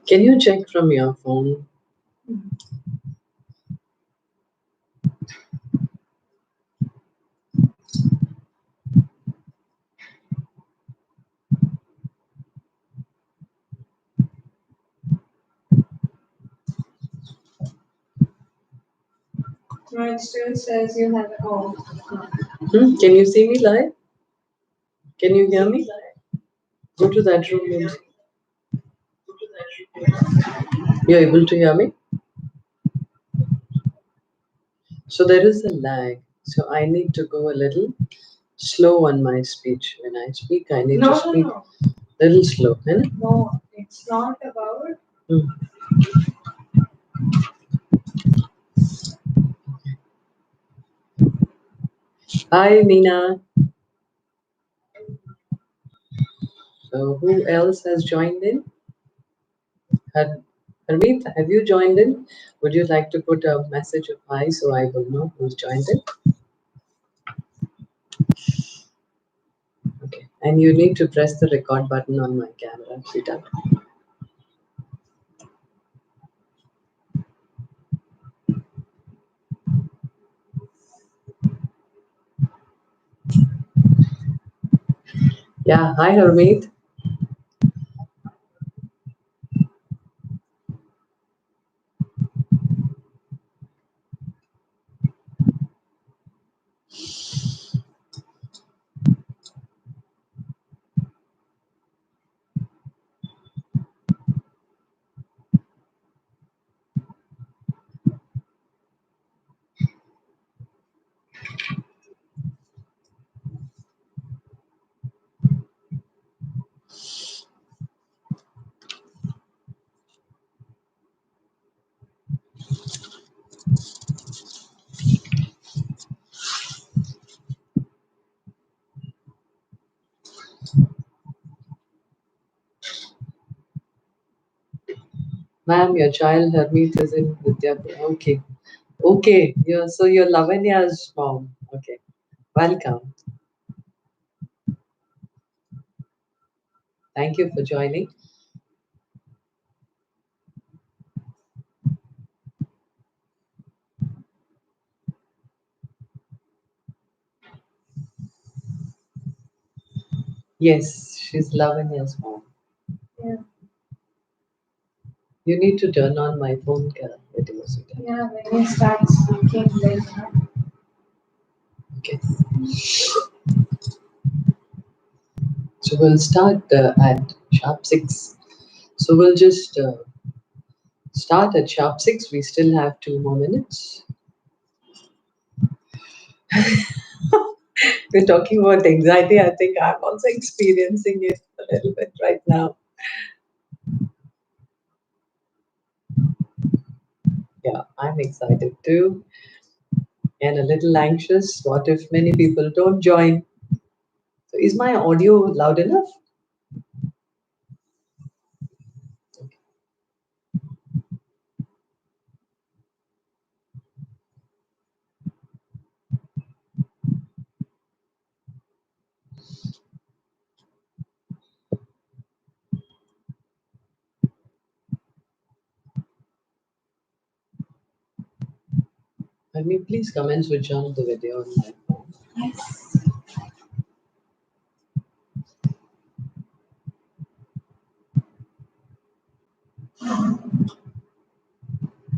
Can you check from your phone? No, it still says you have call. Can you see me live? Can you hear me? Go to that room and you're able to hear me? So there is a lag. So I need to go a little slow on my speech. When I speak, I need to speak No. a little slow. Eh? No, it's not about. Hmm. Hi, Meena. So who else has joined in? Harmeet, have you joined in? Would you like to put a message of hi so I will know who's joined in? Okay. And you need to press the record button on my camera, sweetheart. Yeah, hi Harmeet. Ma'am, your child Harmeet is in Vidyapur. Okay. Okay. You're Lavanya's mom. Okay. Welcome. Thank you for joining. Yes, she's Lavanya's mom. Yeah. You need to turn on my phone video, sweetheart. Yeah, when you start speaking, then. Okay. So we'll start at sharp 6. So we'll just start at sharp 6. We still have 2 more minutes. We're talking about anxiety. I think I'm also experiencing it a little bit right now. Yeah, I'm excited too and a little anxious. What if many people don't join? So is my audio loud enough? Let me please come and switch on the video on my phone. Yes.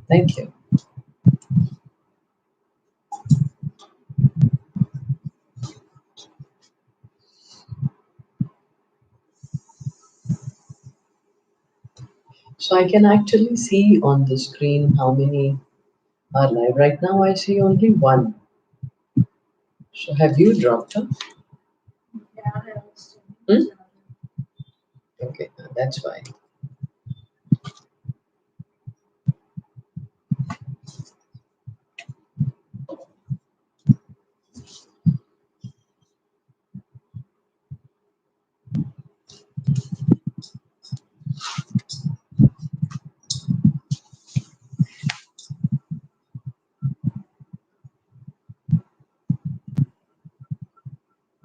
Thank you. So I can actually see on the screen how many are live. Right now I see only one. So have you dropped her? Yeah, I was. Hmm? Okay, that's why.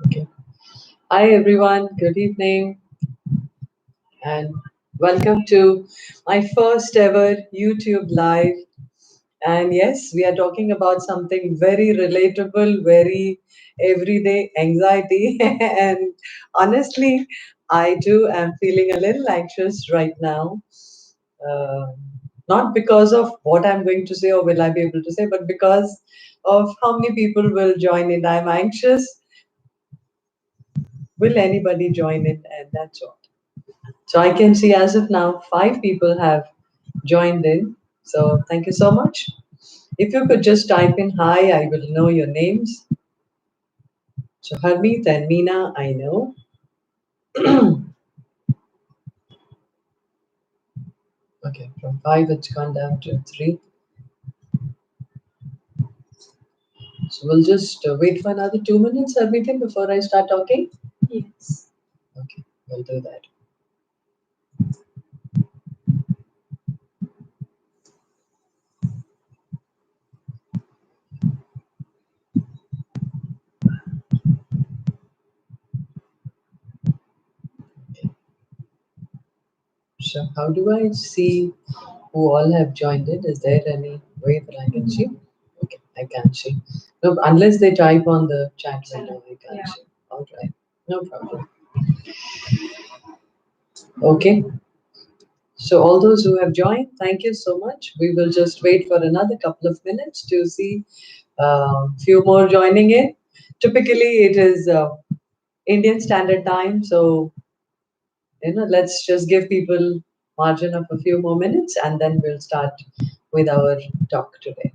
Okay. Hi everyone, good evening. And Welcome to my first ever YouTube live. And yes, we are talking about something very relatable, very everyday anxiety. And honestly, I too am feeling a little anxious right now. Uh, Not because of what I'm going to say or will I be able to say, but because of how many people will join in. I'm anxious. Will anybody join in? And that's all. So I can see as of now, 5 people have joined in. So thank you so much. If you could just type in hi, I will know your names. So Harmeet and Meena, I know. Okay, from 5 it's gone down to 3. So we'll just wait for another 2 minutes, Harmeet, before I start talking. Yes. Okay, we'll do that. Okay. So how do I see who all have joined in? Is there any way that I can see? Okay, I can't see. No, unless they type on the chat window, I can't Yeah. see. All right, no problem. Okay, so all those who have joined, thank you so much. We will just wait for another couple of minutes to see few more joining in. Typically, it is Indian Standard Time, so let's just give people margin of a few more minutes, and then we'll start with our talk today.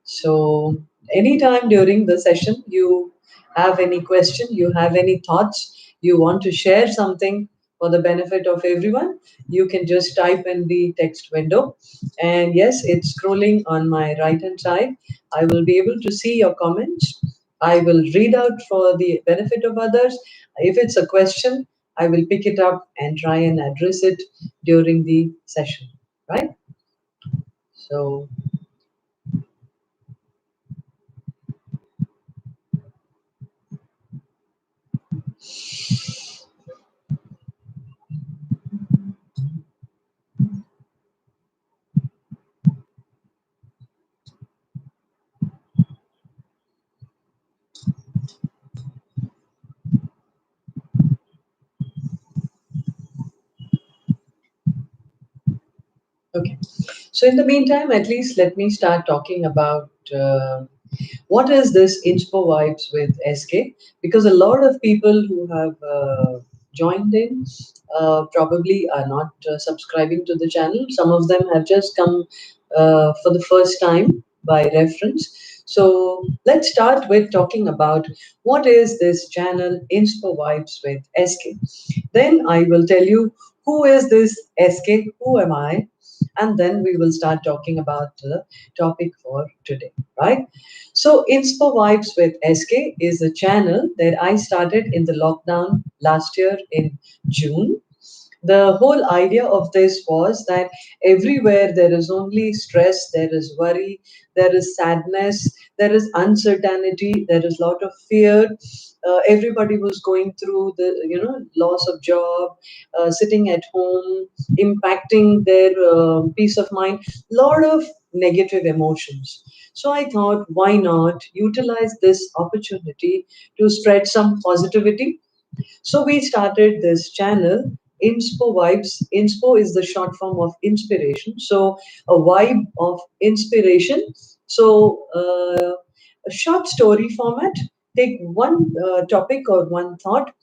So, anytime during the session you have any question, you have any thoughts, you want to share something for the benefit of everyone, you can just type in the text window. And yes, it's scrolling on my right hand side. I will be able to see your comments. I will read out for the benefit of others. If it's a question, I will pick it up and try and address it during the session, right? So, okay. So, in the meantime, at least let me start talking about what is this Inspo Vibes with SK? Because a lot of people who have joined in probably are not subscribing to the channel. Some of them have just come for the first time by reference. So, let's start with talking about what is this channel Inspo Vibes with SK. Then I will tell you who is this SK, who am I, and then we will start talking about the topic for today, right? So, Inspo Vibes with SK is a channel that I started in the lockdown last year in June. The whole idea of this was that everywhere there is only stress, there is worry, there is sadness, there is uncertainty, there is a lot of fear. Everybody was going through the loss of job, sitting at home, impacting their peace of mind. Lot of negative emotions. So I thought, why not utilize this opportunity to spread some positivity? So we started this channel, Inspo Vibes. Inspo is the short form of inspiration. So a vibe of inspiration. So a short story format. Take one topic or one thought,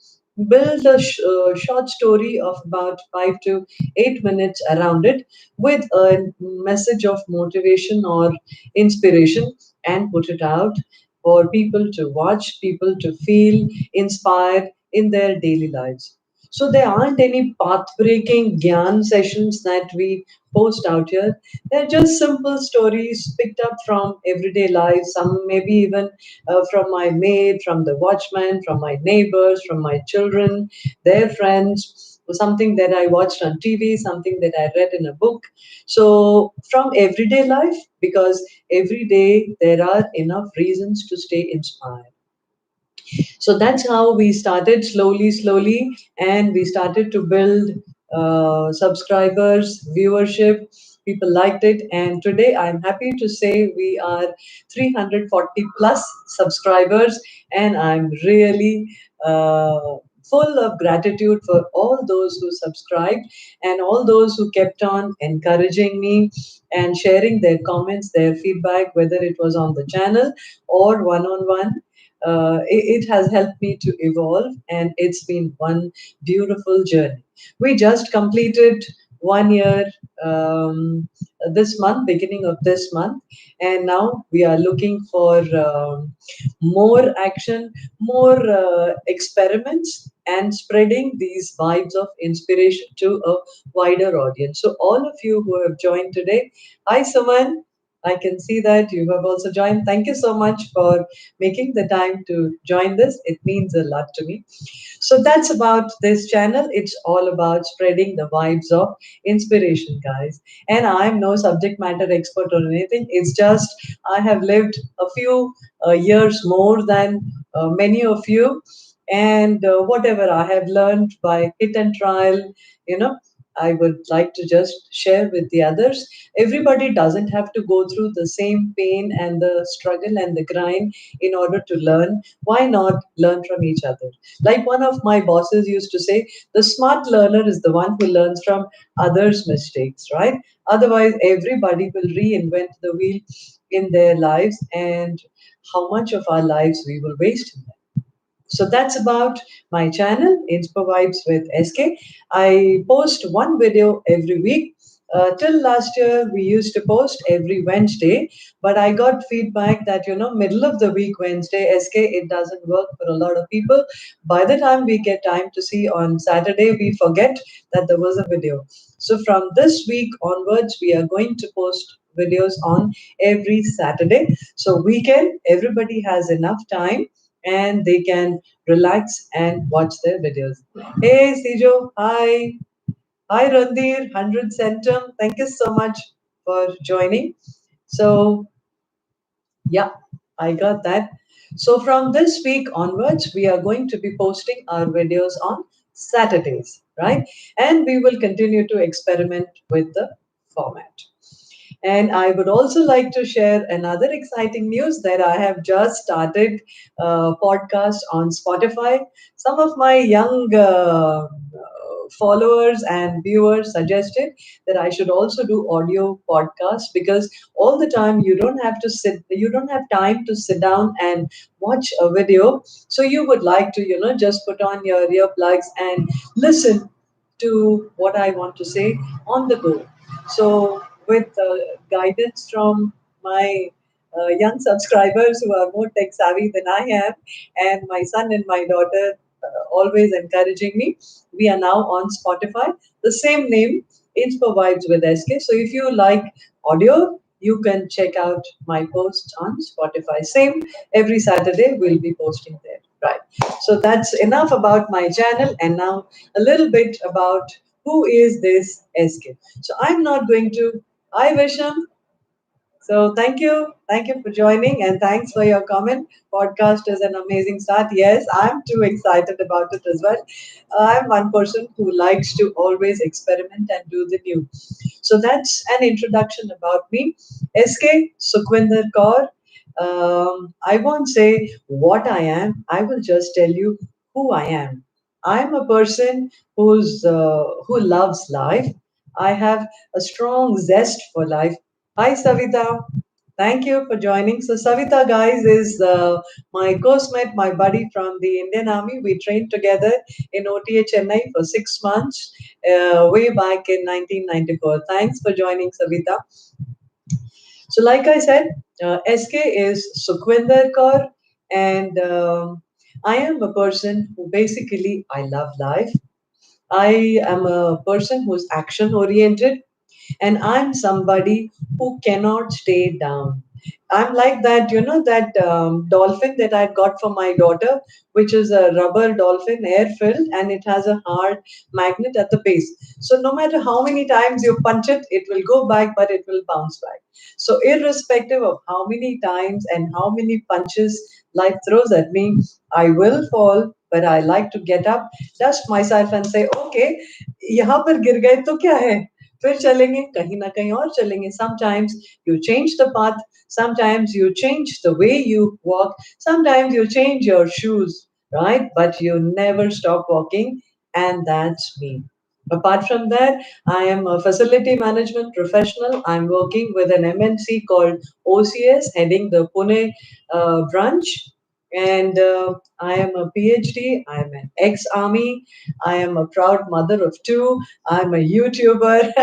build a short story of about 5 to 8 minutes around it with a message of motivation or inspiration, and put it out for people to watch, people to feel inspired in their daily lives. So there aren't any path breaking Gyan sessions that we post out here. They're just simple stories picked up from everyday life, some maybe even from my maid, from the watchman, from my neighbors, from my children, their friends, something that I watched on TV, something that I read in a book. So from everyday life, because every day there are enough reasons to stay inspired. So that's how we started slowly, slowly, and we started to build. subscribers, viewership. People liked it, and today I'm happy to say we are 340 plus subscribers, and I'm really full of gratitude for all those who subscribed and all those who kept on encouraging me and sharing their comments, their feedback, whether it was on the channel or one on one. It has helped me to evolve, and it's been one beautiful journey. We just completed 1 year this month, beginning of this month, and now we are looking for more action, more experiments, and spreading these vibes of inspiration to a wider audience. So, all of you who have joined today, hi Suman. I can see that you have also joined. Thank you so much for making the time to join this. It means a lot to me. So that's about this channel. It's all about spreading the vibes of inspiration, guys. And I'm no subject matter expert or anything. It's just I have lived a few years more than many of you. And whatever I have learned by hit and trial, you know, I would like to just share with the others. Everybody doesn't have to go through the same pain and the struggle and the grind in order to learn. Why not learn from each other? Like one of my bosses used to say, the smart learner is the one who learns from others' mistakes, right? Otherwise, everybody will reinvent the wheel in their lives, and how much of our lives we will waste in that. So that's about my channel, Inspo Vibes with SK. I post one video every week. Till last year, we used to post every Wednesday, but I got feedback that, middle of the week, Wednesday, SK, it doesn't work for a lot of people. By the time we get time to see on Saturday, we forget that there was a video. So from this week onwards, we are going to post videos on every Saturday. So weekend, everybody has enough time and they can relax and watch their videos. Hey, Sijo. Hi. Hi, Randir. 100 Centum. Thank you so much for joining. So, yeah, I got that. So, from this week onwards, we are going to be posting our videos on Saturdays, right? And we will continue to experiment with the format. And I would also like to share another exciting news that I have just started a podcast on Spotify. Some of my young followers and viewers suggested that I should also do audio podcasts because all the time you don't have time to sit down and watch a video. So you would like to, just put on your earplugs and listen to what I want to say on the go. So, with guidance from my young subscribers who are more tech savvy than I am, and my son and my daughter always encouraging me, we are now on Spotify. The same name, Inspo Vibes with SK. So, if you like audio, you can check out my posts on Spotify. Same every Saturday, we'll be posting there. Right. So that's enough about my channel, and now a little bit about who is this SK. So I'm not going to. Hi Visham. So thank you for joining, and thanks for your comment. Podcast is an amazing start. Yes, I'm too excited about it as well. I'm one person who likes to always experiment and do the new. So that's an introduction about me. SK Sukhwinder Kaur. I won't say what I am. I will just tell you who I am. I'm a person who loves life. I have a strong zest for life. Hi, Savita. Thank you for joining. So, Savita, guys, is my co-mate, my buddy from the Indian Army. We trained together in OTA Chennai for 6 months way back in 1994. Thanks for joining, Savita. So, like I said, SK is Sukhwinder Kaur, and I am a person who basically I love life. I am a person who's action oriented, and I'm somebody who cannot stay down. I'm like that, that dolphin that I got for my daughter, which is a rubber dolphin, air filled, and it has a hard magnet at the base. So no matter how many times you punch it, it will go back, but it will bounce back. So irrespective of how many times and how many punches life throws at me, I will fall, but I like to get up, dust myself, and say, okay, यहाँ पर गिर गए तो क्या है, फिर चलेंगे, कहीं ना कहीं और चलेंगे. Sometimes you change the path, sometimes you change the way you walk, sometimes you change your shoes, right? But you never stop walking, and that's me. Apart from that, I am a facility management professional. I'm working with an MNC called OCS, heading the Pune branch. And I am a PhD. I'm an ex-army. I am a proud mother of two. I'm a YouTuber.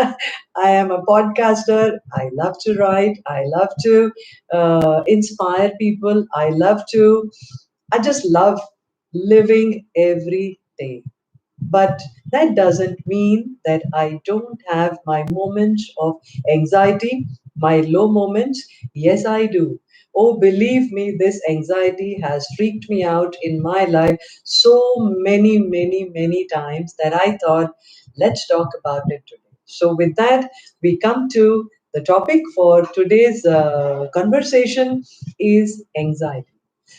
I am a podcaster. I love to write. I love to inspire people. I love to. I just love living every day. But that doesn't mean that I don't have my moments of anxiety, my low moments. Yes, I do. Oh, believe me, this anxiety has freaked me out in my life so many, many, many times that I thought, let's talk about it today. So, with that, we come to the topic for today's conversation is anxiety.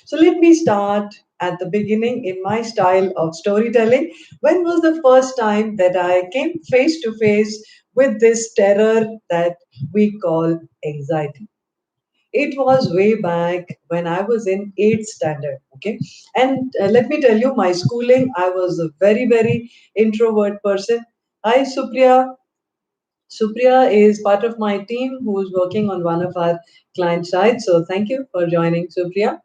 So let me start at the beginning in my style of storytelling. When was the first time that I came face to face with this terror that we call anxiety? It was way back when I was in 8th standard. Okay. And let me tell you, my schooling, I was a very, very introvert person. Hi, Supriya. Supriya is part of my team who's working on one of our client sites. So thank you for joining, Supriya.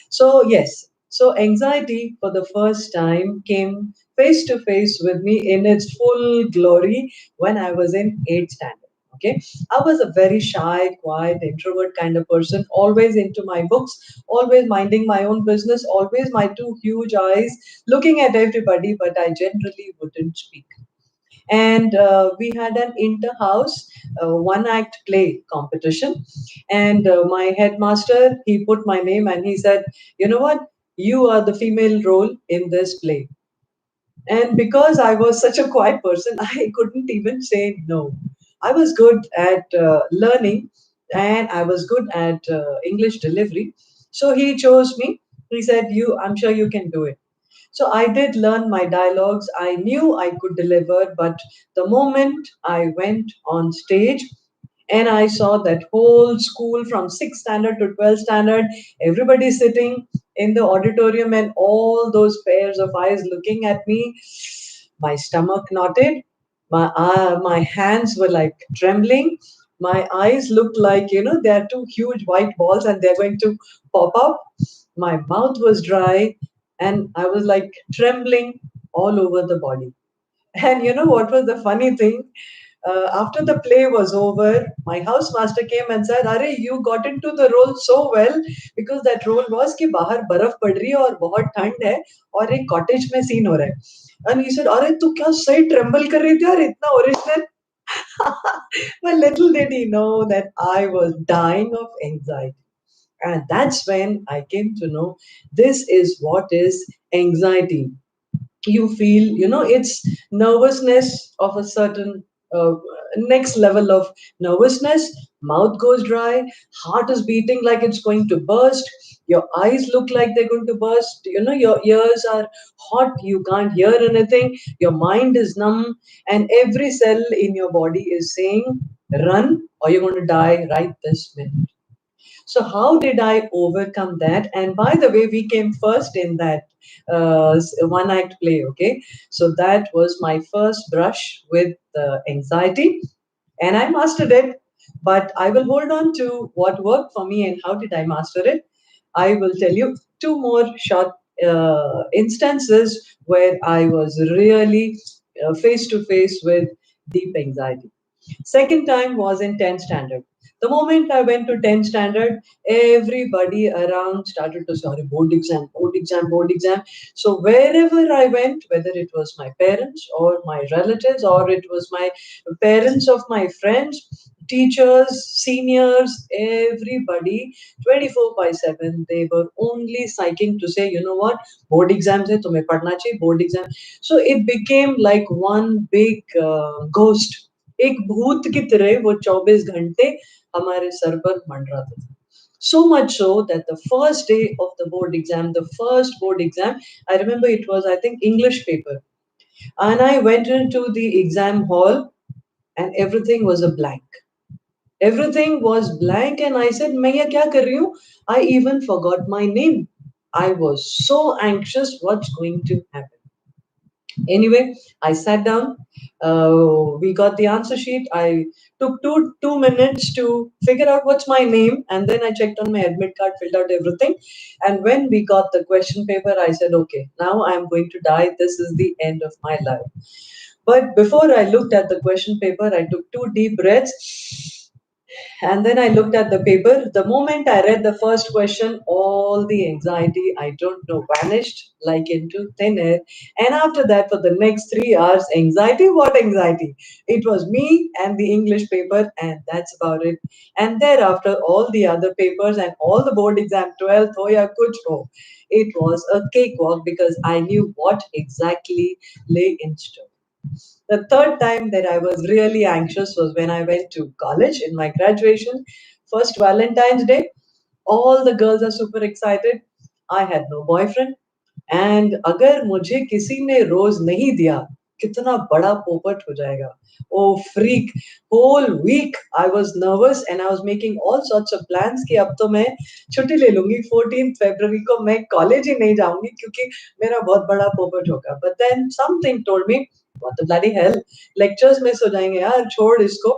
So, yes, so anxiety for the first time came face to face with me in its full glory when I was in 8th standard. Okay, I was a very shy, quiet, introvert kind of person, always into my books, always minding my own business, always my two huge eyes looking at everybody, but I generally wouldn't speak. And we had an inter-house one-act play competition, and my headmaster, he put my name and he said, you know what, you are the female role in this play. And because I was such a quiet person, I couldn't even say no. I was good at learning, and I was good at English delivery, so he chose me. He said, you, I'm sure you can do it. So I did learn my dialogues. I knew I could deliver, but the moment I went on stage and I saw that whole school from 6th standard to 12th standard, everybody sitting in the auditorium and all those pairs of eyes looking at me, my stomach knotted, my hands were like trembling, my eyes looked like, they are two huge white balls and they're going to pop up. My mouth was dry and I was like trembling all over the body. And you know what was the funny thing? After the play was over, my housemaster came and said, "Are you got into the role so well, because that role was कि बाहर बर्फ पड़ रही है और बहुत ठंड है और एक कॉटेज में सीन हो रहा है." And he said, "अरे तू क्या सही tremble कर रही थी यार, इतना original." But little did he know that I was dying of anxiety. And that's when I came to know this is what is anxiety. You feel, it's nervousness of a certain next level of nervousness. Mouth goes dry, heart is beating like it's going to burst, your eyes look like they're going to burst, your ears are hot, you can't hear anything, your mind is numb, and every cell in your body is saying, run or you're going to die right this minute. So how did I overcome that? And by the way, we came first in that one act play. Okay, so that was my first brush with anxiety, and I mastered it. But I will hold on to what worked for me and how did I master it. I will tell you two more short instances where I was really face to face with deep anxiety. Second time was in 10th standard. The moment I went to 10th standard, everybody around started to say, board exam, board exam, board exam. So wherever I went, whether it was my parents or my relatives or it was my parents of my friends, teachers, seniors, everybody, 24 by 7, they were only psyching to say, you know what, board exams hai, tumhe padna chahiye, board exam. So it became like one big ghost, एक भूत की तरह वो 24 घंटे हमारे sir पर मंडराता था. So much so that the first day of the board exam, the first board exam, I remember it was, I think, English paper. And I went into the exam hall and everything was a blank. Everything was blank, and I said, "मैं ये क्या कर रही हूँ?" I even forgot my name. I was so anxious what's going to happen. Anyway, I sat down. We got the answer sheet. I took two minutes to figure out what's my name, and then I checked on my admit card, filled out everything. And when we got the question paper, I said, "Okay, now I'm going to die. This is the end of my life." But before I looked at the question paper, I took two deep breaths and then I looked at the paper. The moment I read the first question, all the anxiety, I don't know, vanished like into thin air. And after that, for the next 3 hours, anxiety, what anxiety? It was me and the English paper, and that's about it. And thereafter, all the other papers and all the board exam, 12th, ho ya kuch ho, it was a cakewalk because I knew what exactly lay in store. The third time that I was really anxious was when I went to college in my graduation. First Valentine's Day, all the girls are super excited. I had no boyfriend. And अगर मुझे किसी ने रोज नहीं दिया कितना बड़ा पोपट हो जाएगा. Oh freak, whole week I was nervous and I was making all sorts of plans कि अब तो मैं छुट्टी ले लूंगी 14th February को मैं कॉलेज ही नहीं जाऊंगी क्योंकि मेरा बहुत बड़ा पोपट होगा. But then something told me, what the bloody hell, lectures miss हो जाएंगे यार, छोड़ इसको.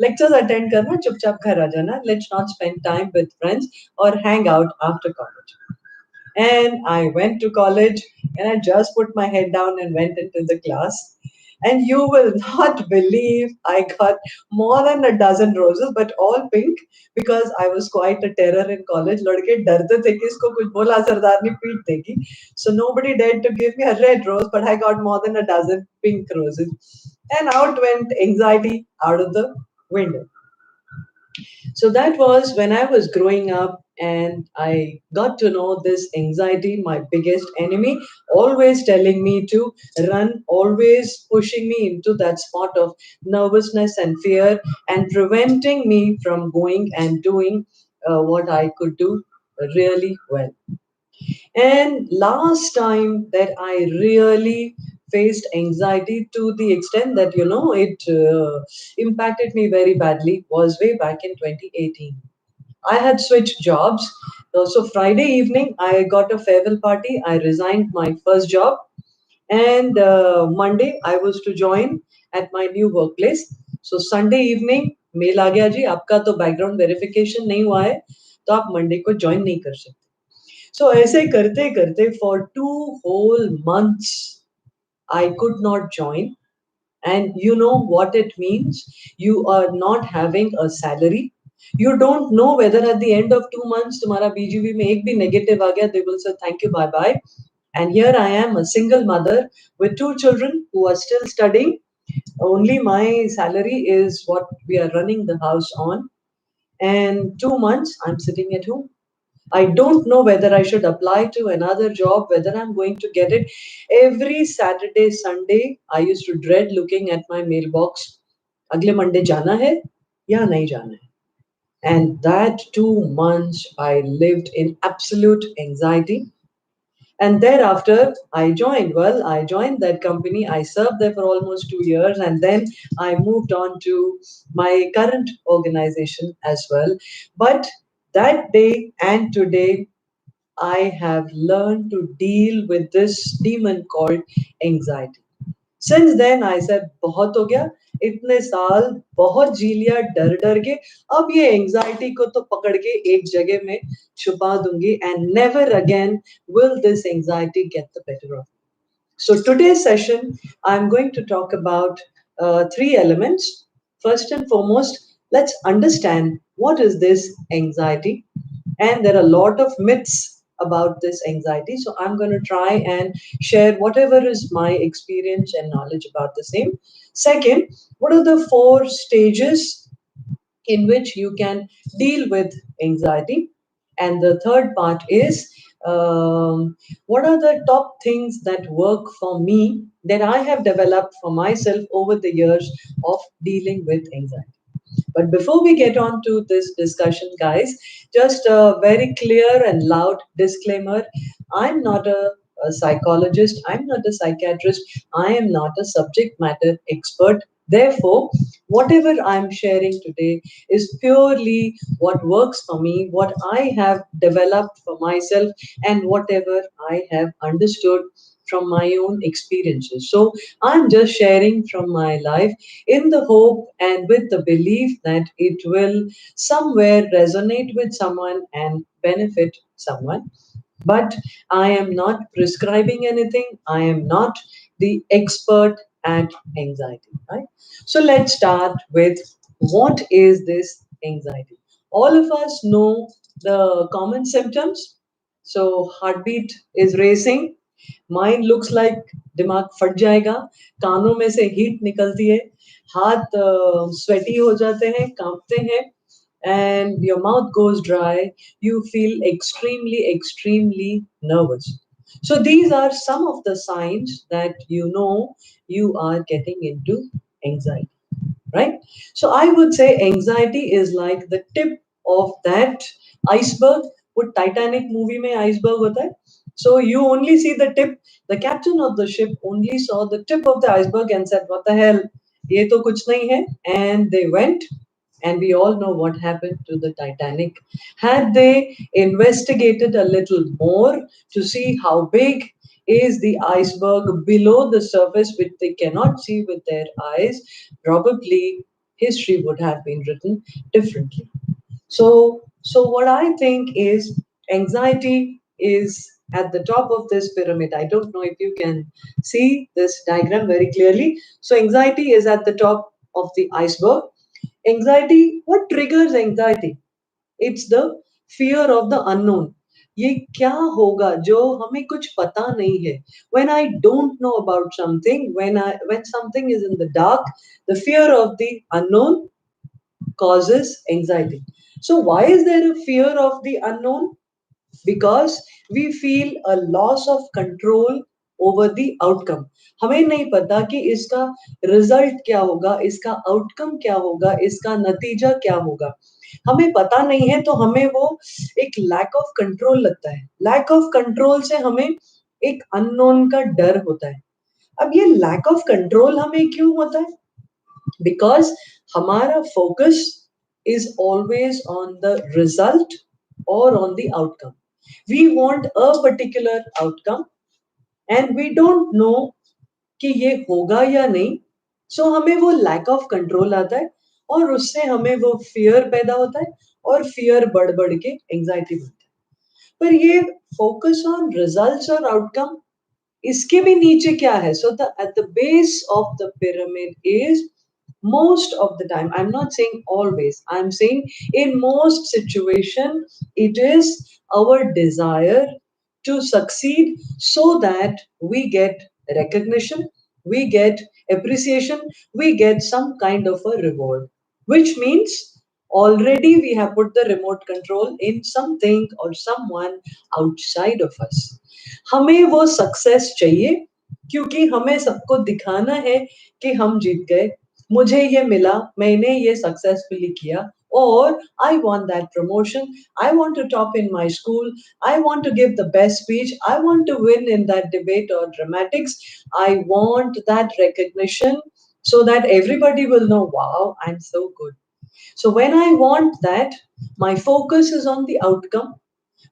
लेक्चर्स अटेंड करना, चुपचाप घर आ जाना. Let's not spend time with friends or hang out after college. And I went to college and I just put my head down and went into the class. And you will not believe I got more than a dozen roses, but all pink because I was quite a terror in college. लड़के डरते थे कि इसको कुछ बोला सरदारनी पीट देगी. So nobody dared to give me a red rose, but I got more than a dozen pink roses. And out went anxiety out of the window. So that was when I was growing up, and I got to know this anxiety, my biggest enemy, always telling me to run, always pushing me into that spot of nervousness and fear, and preventing me from going and doing what I could do really well. And last time that I really faced anxiety to the extent that, it impacted me very badly was way back in 2018. I had switched jobs. So Friday evening, I got a farewell party. I resigned my first job. And Monday, I was to join at my new workplace. So Sunday evening, mail आ गया जी, आपका तो background verification नहीं हुआ है, तो आप मंडे को ज्वाइन नहीं कर सकते. So ऐसे करते करते for 2 whole months I could not join. And you know what it means? You are not having a salary. You don't know whether at the end of 2 months तुम्हारा BGV में एक भी negative आ गया, they will say thank you, bye bye. And here I am, a single mother with 2 children who are still studying. Only my salary is what we are running the house on. And 2 months I'm sitting at home. I don't know whether I should apply to another job, whether I'm going to get it. Every Saturday, Sunday, I used to dread looking at my mailbox. अगले Monday जाना है या नहीं जाना है. And that 2 months I lived in absolute anxiety. And thereafter, I joined. Well, I joined that company. I served there for almost 2 years, and then I moved on to my current organization as well. But that day and today, I have learned to deal with this demon called anxiety. Since then, I said, बहुत हो गया, इतने साल बहुत जी लिया डर डर के, अब ये एंजाइटी को तो पकड़ के एक जगह में छुपा दूंगी, and never again will this anxiety get the better of me. So today's session, I'm going to talk about three elements. First and foremost, let's understand what is this anxiety, and there are a lot of myths about this anxiety. So I'm going to try and share whatever is my experience and knowledge about the same. Second, what are the 4 stages in which you can deal with anxiety? And the third part is, what are the top things that work for me that I have developed for myself over the years of dealing with anxiety? But before we get on to this discussion, guys, just a very clear and loud disclaimer. I'm not a psychologist, I'm not a psychiatrist, I am not a subject matter expert. Therefore, whatever I'm sharing today is purely what works for me, what I have developed for myself, and whatever I have understood from my own experiences. So, I'm just sharing from my life in the hope and with the belief that it will somewhere resonate with someone and benefit someone. But I am not prescribing anything. I am not the expert at anxiety, right? So let's start with what is this anxiety? All of us know the common symptoms. So heartbeat is racing, mind looks like दिमाग फट जाएगा, कानों में से heat निकलती है, हाथ sweaty हो जाते हैं, कांपते हैं, and your mouth goes dry, you feel extremely nervous. So these are some of the signs that you know you are getting into anxiety, right? So I would say anxiety is like the tip of that iceberg. वो Titanic movie में iceberg होता है. So you only see the tip. The captain of the ship only saw the tip of the iceberg and said, "What the hell? ये तो कुछ नहीं है." And they went, and we all know what happened to the Titanic. Had they investigated a little more to see how big is the iceberg below the surface, which they cannot see with their eyes, probably history would have been written differently. So what I think is anxiety is at the top of this pyramid. I don't know if you can see this diagram very clearly. So anxiety is at the top of the iceberg. Anxiety, what triggers anxiety? It's the fear of the unknown. ये क्या होगा जो हमें कुछ पता नहीं है. When I don't know about something, when something is in the dark, the fear of the unknown causes anxiety. So why is there a fear of the unknown? Because we feel a loss of control over the outcome. हमें नहीं पता कि इसका result क्या होगा, इसका outcome क्या होगा, इसका नतीजा क्या होगा. हमें पता नहीं है तो हमें वो एक लैक ऑफ कंट्रोल लगता है. लैक ऑफ कंट्रोल से हमें एक अननोन का डर होता है. अब ये लैक ऑफ कंट्रोल हमें क्यों होता है? Because हमारा focus is always on the result or on the outcome. We want a particular outcome and we don't know कि ये होगा या नहीं. So हमें वो lack of control आता है और उससे हमें वो fear पैदा होता है और fear बढ़ बढ़ के anxiety बनता है. पर ये focus on results और outcome, इसके भी नीचे क्या है? So the at the base of the pyramid is, most of the time, I'm not saying always, I'm saying in most situation, it is our desire to succeed so that we get recognition, we get appreciation, we get some kind of a reward, which means already we have put the remote control in something or someone outside of us. हमें वो success चाहिए क्योंकि हमें सबको दिखाना है कि हम जीत गए, मुझे ये मिला, मैंने ये सक्सेसफुली किया, or I want that promotion, I want to top in my school, I want to give the best speech, I want to win in that debate or dramatics, I want that recognition so that everybody will know, wow, I'm so good. So when I want that, my focus is on the outcome,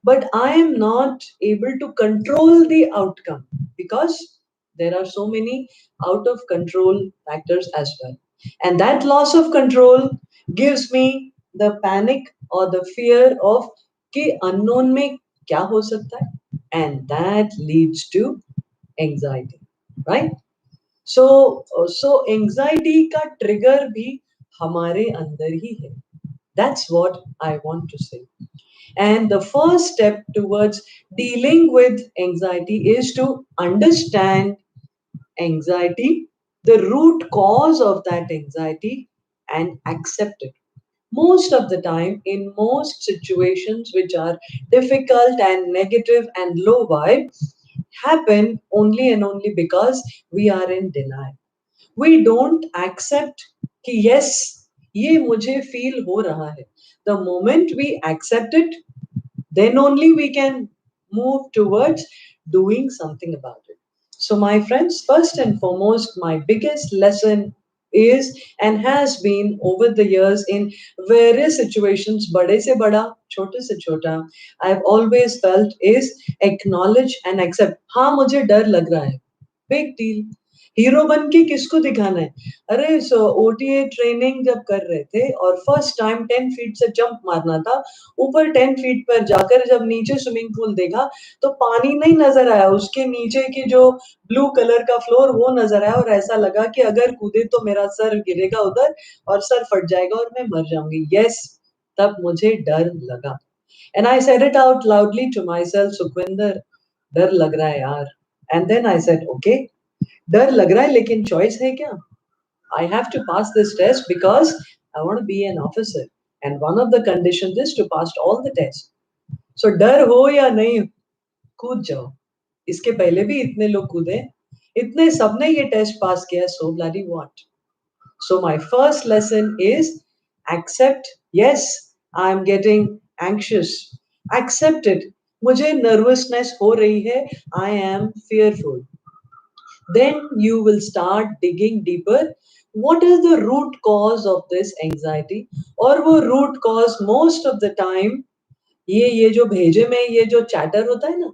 but I am not able to control the outcome because there are so many out of control factors as well. And that loss of control gives me the panic or the fear of कि unknown में क्या हो सकता है, and that leads to anxiety, right? So anxiety का trigger भी हमारे अंदर ही है. That's what I want to say. And the first step towards dealing with anxiety is to understand anxiety, the root cause of that anxiety, and accept it. Most of the time, in most situations which are difficult and negative and low vibe, happen only and only because we are in denial. We don't accept कि yes, ये मुझे feel हो रहा है. The moment we accept it, then only we can move towards doing something about it. So, my friends, first and foremost, my biggest lesson is and has been over the years in various situations, bade se bada, chote se chota, I've always felt is acknowledge and accept. हाँ मुझे डर लग रहा है. Big deal. Hero बन के किसको दिखाना है? अरे सो ओटीए ट्रेनिंग जब कर रहे थे और फर्स्ट टाइम 10 फीट से जंप मारना था, ऊपर 10 फीट पर जाकर जब नीचे स्विमिंग पूल देखा तो पानी नहीं नजर आया, उसके नीचे की जो ब्लू कलर का फ्लोर वो नजर आया और ऐसा लगा कि अगर कूदे तो मेरा सर गिरेगा उधर और सर फट जाएगा और मैं मर जाऊंगी. यस, तब मुझे डर लगा. And I said it out loudly to myself, Sukhwinder डर लग रहा है यार. And then I said okay, डर लग रहा है लेकिन चॉइस है क्या? I have to pass this test because I want to be an officer. And one of the conditions is to pass all the tests. So डर हो या नहीं, कूद जाओ. इसके पहले भी इतने लोग कूदे, इतने सबने ये टेस्ट पास किया. So bloody what? So my first lesson is accept. Yes, I am getting anxious. Accept it. मुझे nervousness हो रही है. I am fearful. Then you will start digging deeper. What is the root cause of this anxiety? और वो root cause most of the time ये जो भेजे में ये जो chatter होता है ना,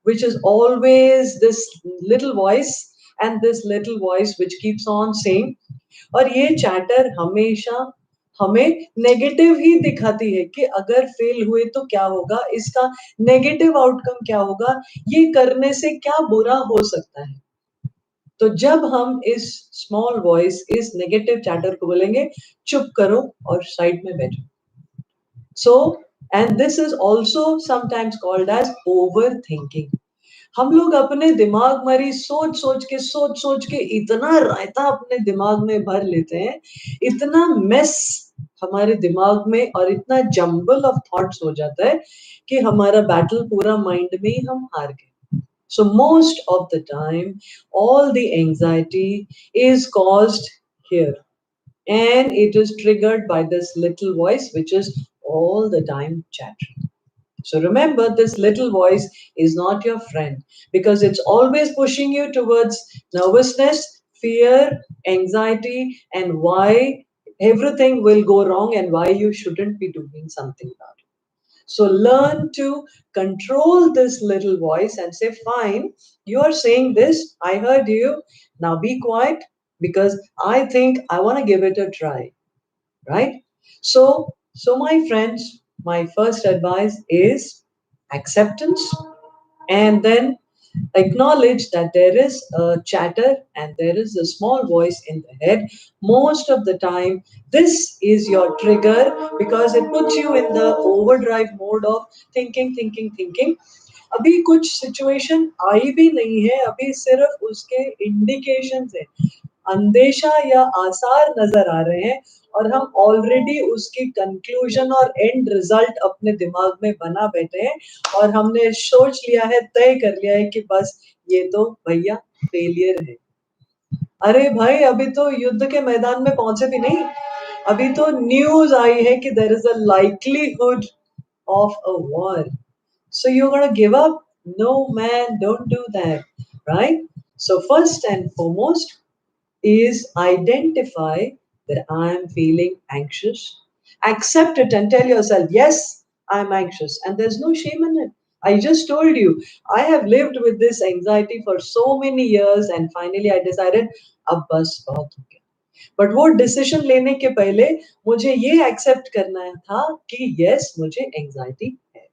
which is always this little voice, and this little voice which keeps on saying, और ये chatter हमेशा हमें नेगेटिव ही दिखाती है कि अगर फेल हुए तो क्या होगा, इसका नेगेटिव आउटकम क्या होगा, ये करने से क्या बुरा हो सकता है. तो जब हम इस स्मॉल वॉइस इस नेगेटिव चैटर को बोलेंगे चुप करो और साइड में बैठो. So and this is also sometimes called as over thinking. हम लोग अपने दिमाग मरी सोच सोच के इतना रायता अपने दिमाग में भर लेते हैं, इतना मेस हमारे दिमाग में और इतना जंबल ऑफ थॉट्स हो जाता है कि हमारा बैटल पूरा माइंड में ही हम हार गए. So most of the time, all the anxiety is caused here, and it is triggered by this little voice, which is all the time chattering. So remember, this little voice is not your friend because it's always pushing you towards nervousness, fear, anxiety, and why everything will go wrong and why you shouldn't be doing something about it. So learn to control this little voice and say, fine, you are saying this. I heard you. Now be quiet because I think I want to give it a try. Right? So my friends, my first advice is acceptance, and then acknowledge that there is a chatter and there is a small voice in the head. Most of the time this is your trigger because it puts you in the overdrive mode of thinking. अभी कुछ situation आई भी नहीं है, अभी सिर्फ उसके indications है, अंदेशा या आसार नजर आ रहे हैं और हम ऑलरेडी उसकी कंक्लूजन और एंड रिजल्ट अपने दिमाग में बना बैठे हैं और हमने सोच लिया है, तय कर लिया है कि बस ये तो भैया फेलियर है. अरे भाई अभी तो युद्ध के मैदान में पहुंचे भी नहीं, अभी तो न्यूज आई है कि there is a likelihood of a war. So you're going to give up? No, man, don't do that. Right? So, first and foremost is identify that I am feeling anxious. Accept it and tell yourself, yes, I'm anxious. And there's no shame in it. I just told you, I have lived with this anxiety for so many years, and finally I decided, अब बस बहुत हो गया. But वो decision लेने के पहले मुझे ये एक्सेप्ट करना था कि यस मुझे एंजाइटी है.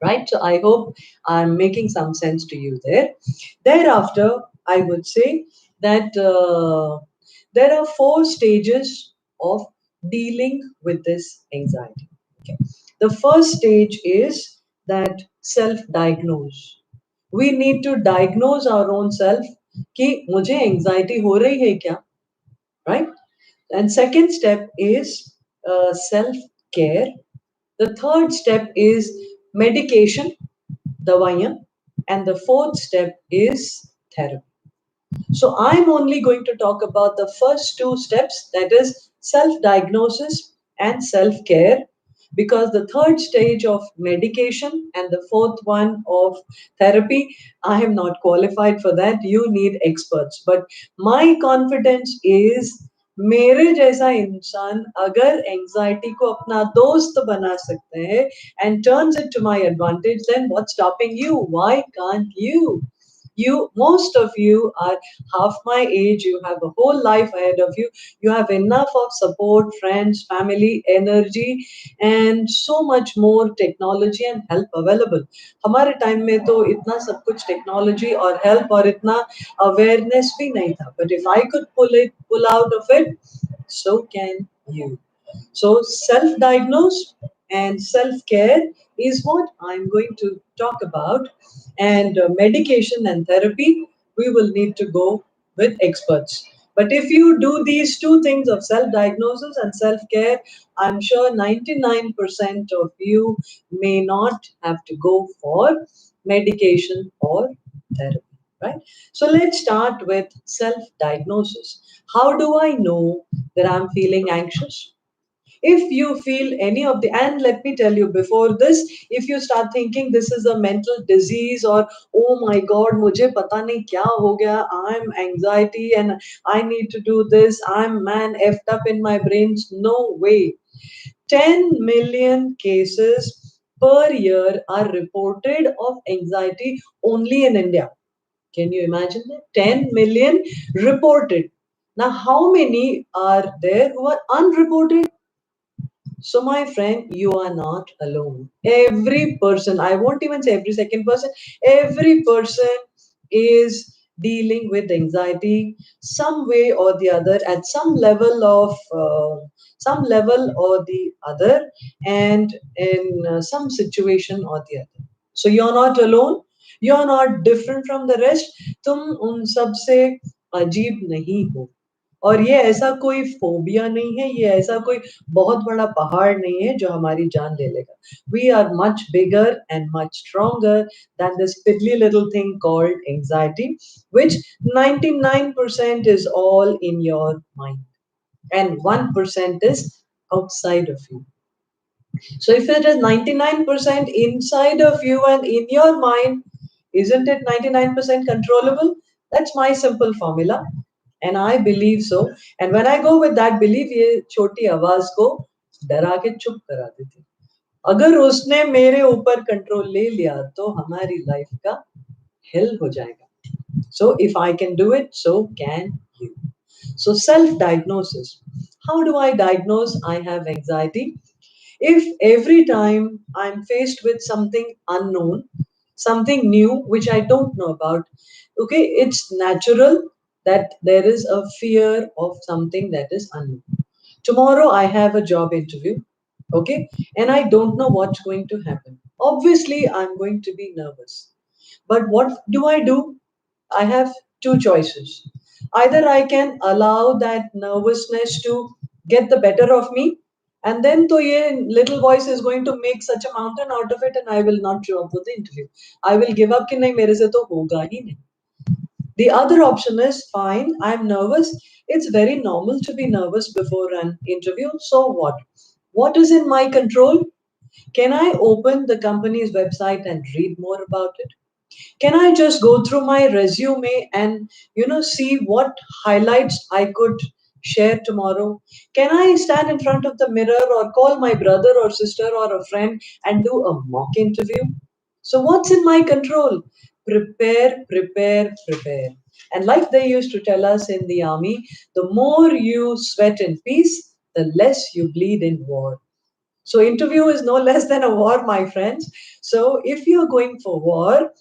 Right? So I hope I'm making some sense to you there. Thereafter, I would say that there are four stages of dealing with this anxiety. Okay. The first stage is that self-diagnose. We need to diagnose our own self कि मुझे anxiety हो रही है क्या, right? And second step is self-care. The third step is medication, dawaiyan, and the fourth step is therapy. So I'm only going to talk about the first two steps, that is self diagnosis, and self care, because the third stage of medication and the fourth one of therapy, I am not qualified for that. You need experts. But my confidence is, मेरे जैसा इंसान अगर anxiety को अपना दोस्त बना सकते हैं and turns it to my advantage, then what's stopping you? Why can't you? Most of you are half my age. You have a whole life ahead of you. You have enough of support, friends, family, energy, and so much more technology and help available. हमारे time में तो इतना सब कुछ technology और help और इतना awareness भी नहीं था. But if I could pull out of it, so can you. So, self diagnose and self care is what I'm going to talk about. And medication and therapy, we will need to go with experts. But if you do these two things of self diagnosis and self care, I'm sure 99% of you may not have to go for medication or therapy. Right? So let's start with self diagnosis. How do I know that I'm feeling anxious? If you feel any of the, and let me tell you before this, if you start thinking this is a mental disease or oh my god mujhe pata nahi kya ho gaya, I'm anxiety and I need to do this, I'm man effed up in my brains, no way. 10 million cases per year are reported of anxiety only in India. Can you imagine that? 10 million reported. Now how many are there who are unreported? So, my friend, you are not alone. Every person, I won't even say every second person, every person is dealing with anxiety some way or the other at some level or the other, and in some situation or the other. So, you're not alone. You're not different from the rest. तुम उन सब से अजीब नहीं हो. और ये ऐसा कोई फोबिया नहीं है, ये ऐसा कोई बहुत बड़ा पहाड़ नहीं है जो हमारी जान ले लेगा. We are much bigger and much stronger than this piddly little thing called anxiety, which 99% is all in your mind and 1% is outside of you. So if it is 99% inside of you and in your mind, isn't it 99% controllable? That's my simple formula. And I believe so. And when I go with that belief, ये छोटी आवाज को डरा के चुप करा देती. अगर उसने मेरे ऊपर कंट्रोल ले लिया तो हमारी लाइफ का हेल हो जाएगा. So if I can do it, so can you. So self diagnosis. How do I diagnose I have anxiety? If every time I'm faced with something unknown, something new which I don't know about, okay, it's natural that there is a fear of something that is unknown. Tomorrow I have a job interview, okay, and I don't know what's going to happen. Obviously, I'm going to be nervous. But what do I do? I have two choices. Either I can allow that nervousness to get the better of me, and then to ye little voice is going to make such a mountain out of it, and I will not show up for the interview. I will give up कि नहीं मेरे से तो होगा ही नहीं. The other option is fine, I'm nervous. It's very normal to be nervous before an interview. So what? What is in my control? Can I open the company's website and read more about it? Can I just go through my resume and see what highlights I could share tomorrow? Can I stand in front of the mirror or call my brother or sister or a friend and do a mock interview? So what's in my control? Prepare, prepare, prepare. And like they used to tell us in the army, the more you sweat in peace, the less you bleed in war. So interview is no less than a war, my friends. So if you're going for war,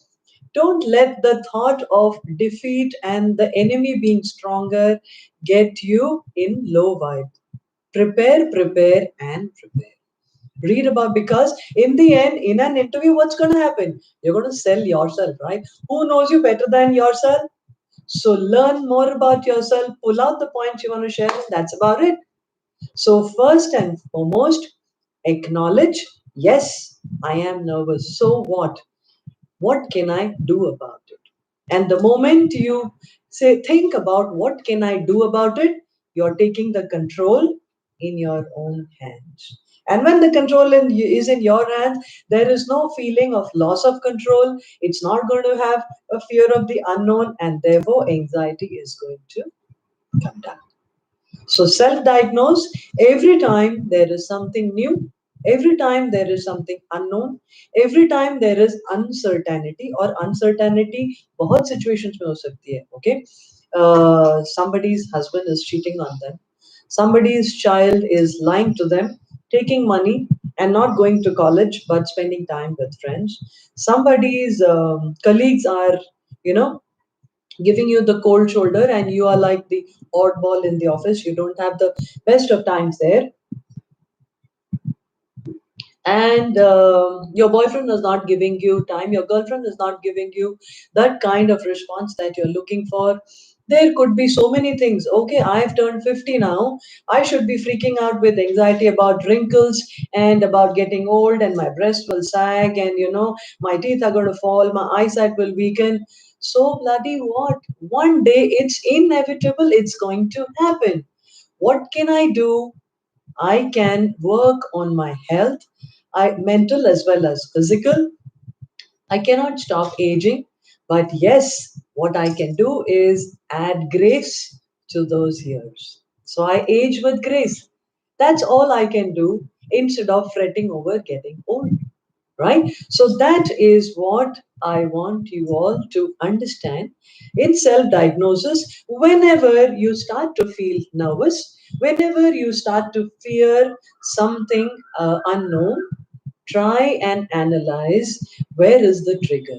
don't let the thought of defeat and the enemy being stronger get you in low vibe. Prepare, prepare, and prepare. Read about, because in the end, in an interview, what's going to happen? You're going to sell yourself, right? Who knows you better than yourself? So learn more about yourself, pull out the points you want to share, and that's about it. So, first and foremost, acknowledge, yes, I am nervous. So what? What can I do about it? And the moment you say, think about what can I do about it, you're taking the control in your own hands. And when the control is in your hands, there is no feeling of loss of control. It's not going to have a fear of the unknown, and therefore anxiety is going to come down. So self diagnose every time there is something new, every time there is something unknown, every time there is uncertainty, or uncertainty बहुत situations में हो सकती है. Okay, somebody's husband is cheating on them, somebody's child is lying to them, taking money and not going to college but spending time with friends, somebody's colleagues are, you know, giving you the cold shoulder, and you are like the oddball in the office, you don't have the best of times there, and your boyfriend is not giving you time, your girlfriend is not giving you that kind of response that you're looking for. There could be so many things. Okay, I've turned 50 now, I should be freaking out with anxiety about wrinkles and about getting old, and my breast will sag, and you know, my teeth are going to fall, my eyesight will weaken. So bloody what, one day it's inevitable, it's going to happen. What can I do? I can work on my health, mental as well as physical. I cannot stop aging, but yes, what I can do is add grace to those years. So I age with grace. That's all I can do instead of fretting over getting old, right? So that is what I want you all to understand in self diagnosis. Whenever you start to feel nervous, whenever you start to fear something unknown, try and analyze where is the trigger.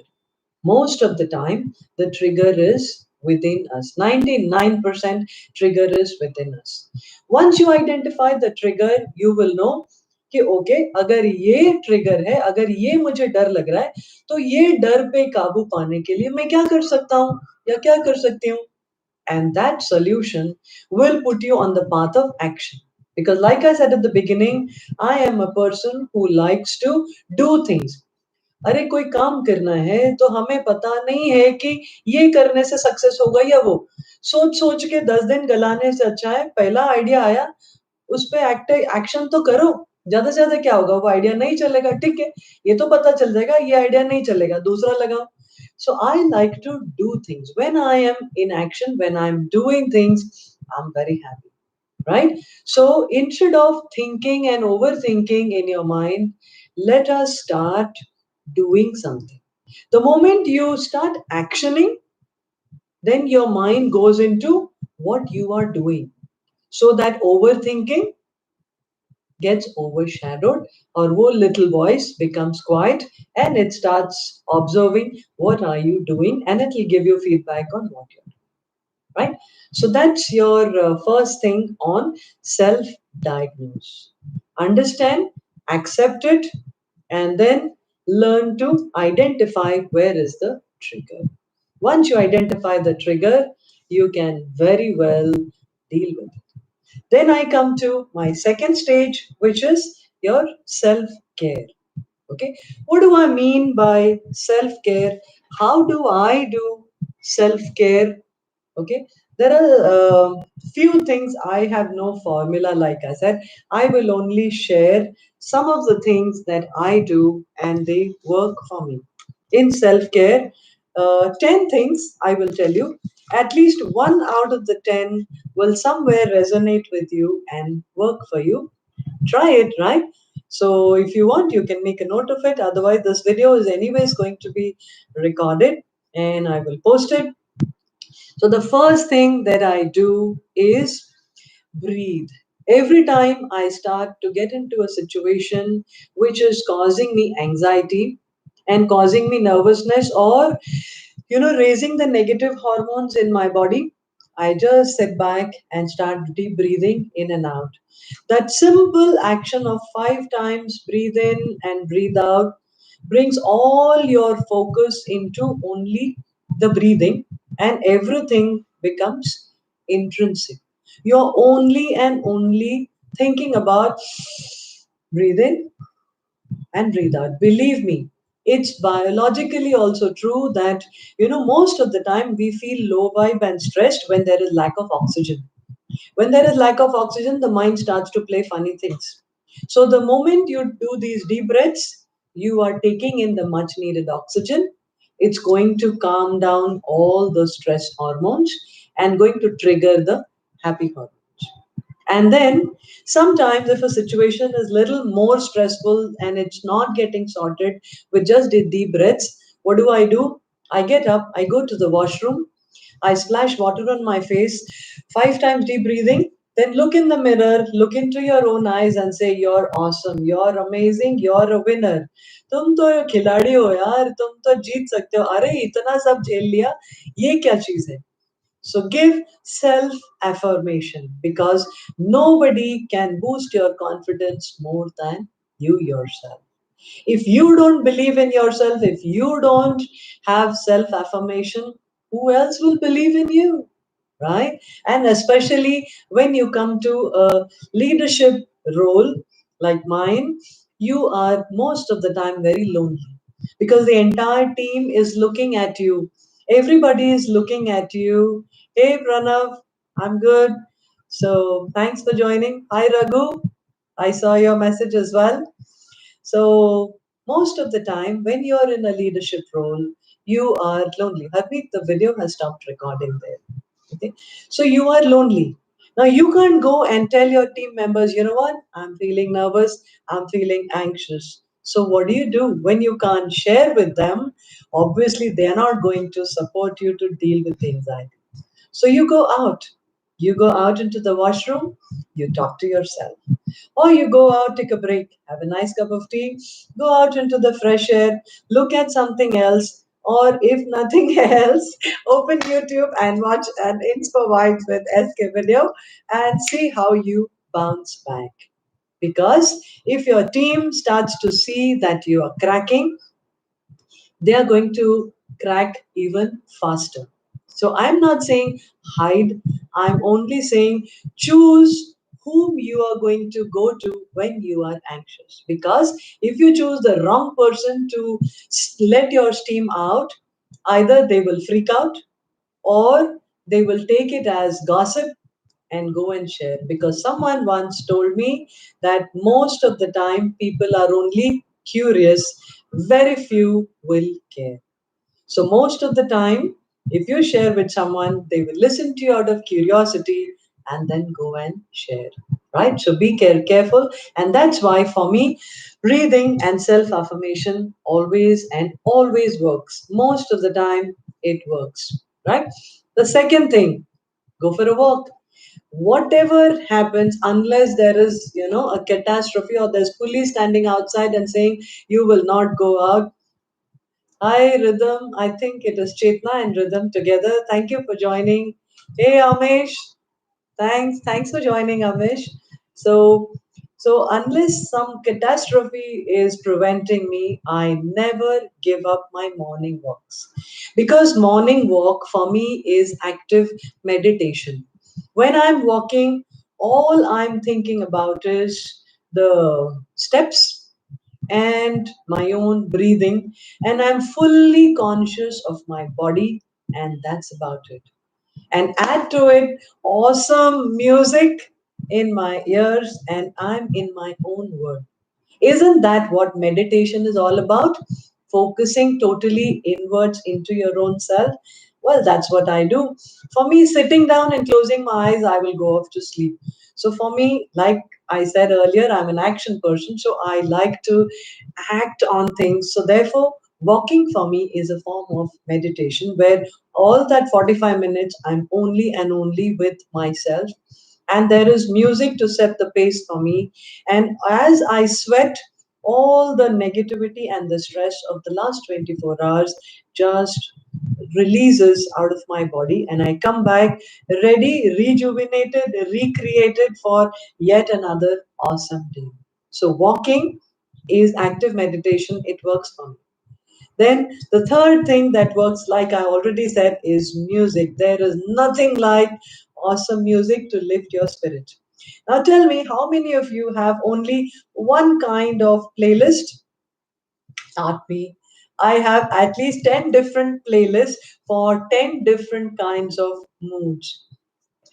Most of the time, the trigger is within us. 99% trigger is within us. Once you identify the trigger, you will know कि okay, अगर ये trigger है, अगर ये मुझे डर लग रहा है, तो ये डर पे काबू पाने के लिए मैं क्या कर सकता हूँ या क्या कर सकती हूँ. And that solution will put you on the path of action. Because, like I said at the beginning, I am a person who likes to do things. अरे कोई काम करना है तो हमें पता नहीं है कि ये करने से सक्सेस होगा या वो, सोच सोच के 10 दिन गलाने से अच्छा है पहला आइडिया आया, उस पे एक्शन तो करो. ज्यादा से ज्यादा क्या होगा, वो आइडिया नहीं चलेगा, ठीक है, ये तो पता चल जाएगा ये आइडिया नहीं चलेगा, दूसरा लगाओ. So I like to do things. When I am in action, when I'm doing things, I'm very happy, right? So instead of thinking and overthinking in your mind, let us start doing something. The moment you start actioning, then your mind goes into what you are doing. So that overthinking gets overshadowed, or wo little voice becomes quiet, and it starts observing what are you doing, and it will give you feedback on what you're doing, right? So that's your first thing on self diagnose. Understand, accept it, and then learn to identify where is the trigger. Once you identify the trigger, you can very well deal with it. Then I come to my second stage, which is your self care. Okay, what do I mean by self care? How do I do self care? Okay, there are few things. I have no formula, like I said. I will only share some of the things that I do and they work for me in self care. 10 things I will tell you. At least one out of the 10 will somewhere resonate with you and work for you. Try it, right? So if you want, you can make a note of it. Otherwise, this video is anyways going to be recorded and I will post it. So the first thing that I do is breathe. Every time I start to get into a situation which is causing me anxiety and causing me nervousness, or raising the negative hormones in my body, I just sit back and start deep breathing in and out. That simple action of 5 times breathe in and breathe out brings all your focus into only the breathing, and everything becomes intrinsic. You're only and only thinking about breathe in and breathe out. Believe me, it's biologically also true that most of the time we feel low vibe and stressed when there is lack of oxygen. When there is lack of oxygen, the mind starts to play funny things. So the moment you do these deep breaths, you are taking in the much needed oxygen. It's going to calm down all the stress hormones and going to trigger the happy hormones. And then sometimes if a situation is little more stressful and it's not getting sorted with just the deep breaths, what do? I get up, I go to the washroom, I splash water on my face, 5 times deep breathing, then look in the mirror, look into your own eyes and say, you're awesome, you're amazing, you're a winner. तुम तो खिलाड़ी हो यार, तुम तो जीत सकते हो, अरे इतना सब झेल लिया, ये क्या चीज है? So give self affirmation because nobody can boost your confidence more than you yourself. If you don't believe in yourself, if you don't have self affirmation, who else will believe in you? Right? And especially when you come to a leadership role like mine, you are most of the time very lonely because the entire team is looking at you. Everybody is looking at you. Hey, Pranav, I'm good. So thanks for joining. Hi, Raghu. I saw your message as well. So most of the time, when you're in a leadership role, you are lonely. Harpreet, the video has stopped recording there. Okay, so you are lonely. Now you can't go and tell your team members, you know what? I'm feeling nervous. I'm feeling anxious. So what do when you can't share with them? Obviously, they are not going to support you to deal with the anxiety. So you go out. You go out into the washroom. You talk to yourself. Or you go out, take a break, have a nice cup of tea, go out into the fresh air, look at something else, or if nothing else, open YouTube and watch an Inspo Vibes with SK video and see how you bounce back. Because if your team starts to see that you are cracking, they are going to crack even faster. So I'm not saying hide, I'm only saying choose whom you are going to go to when you are anxious. Because if you choose the wrong person to let your steam out, either they will freak out or they will take it as gossip and go and share. Because someone once told me that most of the time people are only curious, very few will care. So, most of the time, if you share with someone, they will listen to you out of curiosity and then go and share. Right? So, be careful. And that's why, for me, breathing and self affirmation always and always works. Most of the time, it works. Right? The second thing, go for a walk. Whatever happens, unless there is, a catastrophe or there's police standing outside and saying you will not go out. Hi, Rhythm. I think it is Chetna and Rhythm together. Thank you for joining. Hey, Amish. Thanks for joining, Amish. So, so unless some catastrophe is preventing me, I never give up my morning walks because morning walk for me is active meditation. When I'm walking, all I'm thinking about is the steps and my own breathing, and I'm fully conscious of my body, and that's about it. And add to it awesome music in my ears, and I'm in my own world. Isn't that what meditation is all about? Focusing totally inwards into your own self. Well, that's what I do. For me, sitting down and closing my eyes, I will go off to sleep. So, for me, like I said earlier, I'm an action person. So, I like to act on things. So, therefore, walking for me is a form of meditation where all that 45 minutes I'm only and only with myself, and there is music to set the pace for me. And as I sweat, all the negativity and the stress of the last 24 hours just releases out of my body, and I come back ready, rejuvenated, recreated for yet another awesome day. So, walking is active meditation, it works for me. Then the third thing that works, like I already said, is music. There is nothing like awesome music to lift your spirit. Now tell me, how many of you have only one kind of playlist? Not me. I have at least 10 different playlists for 10 different kinds of moods.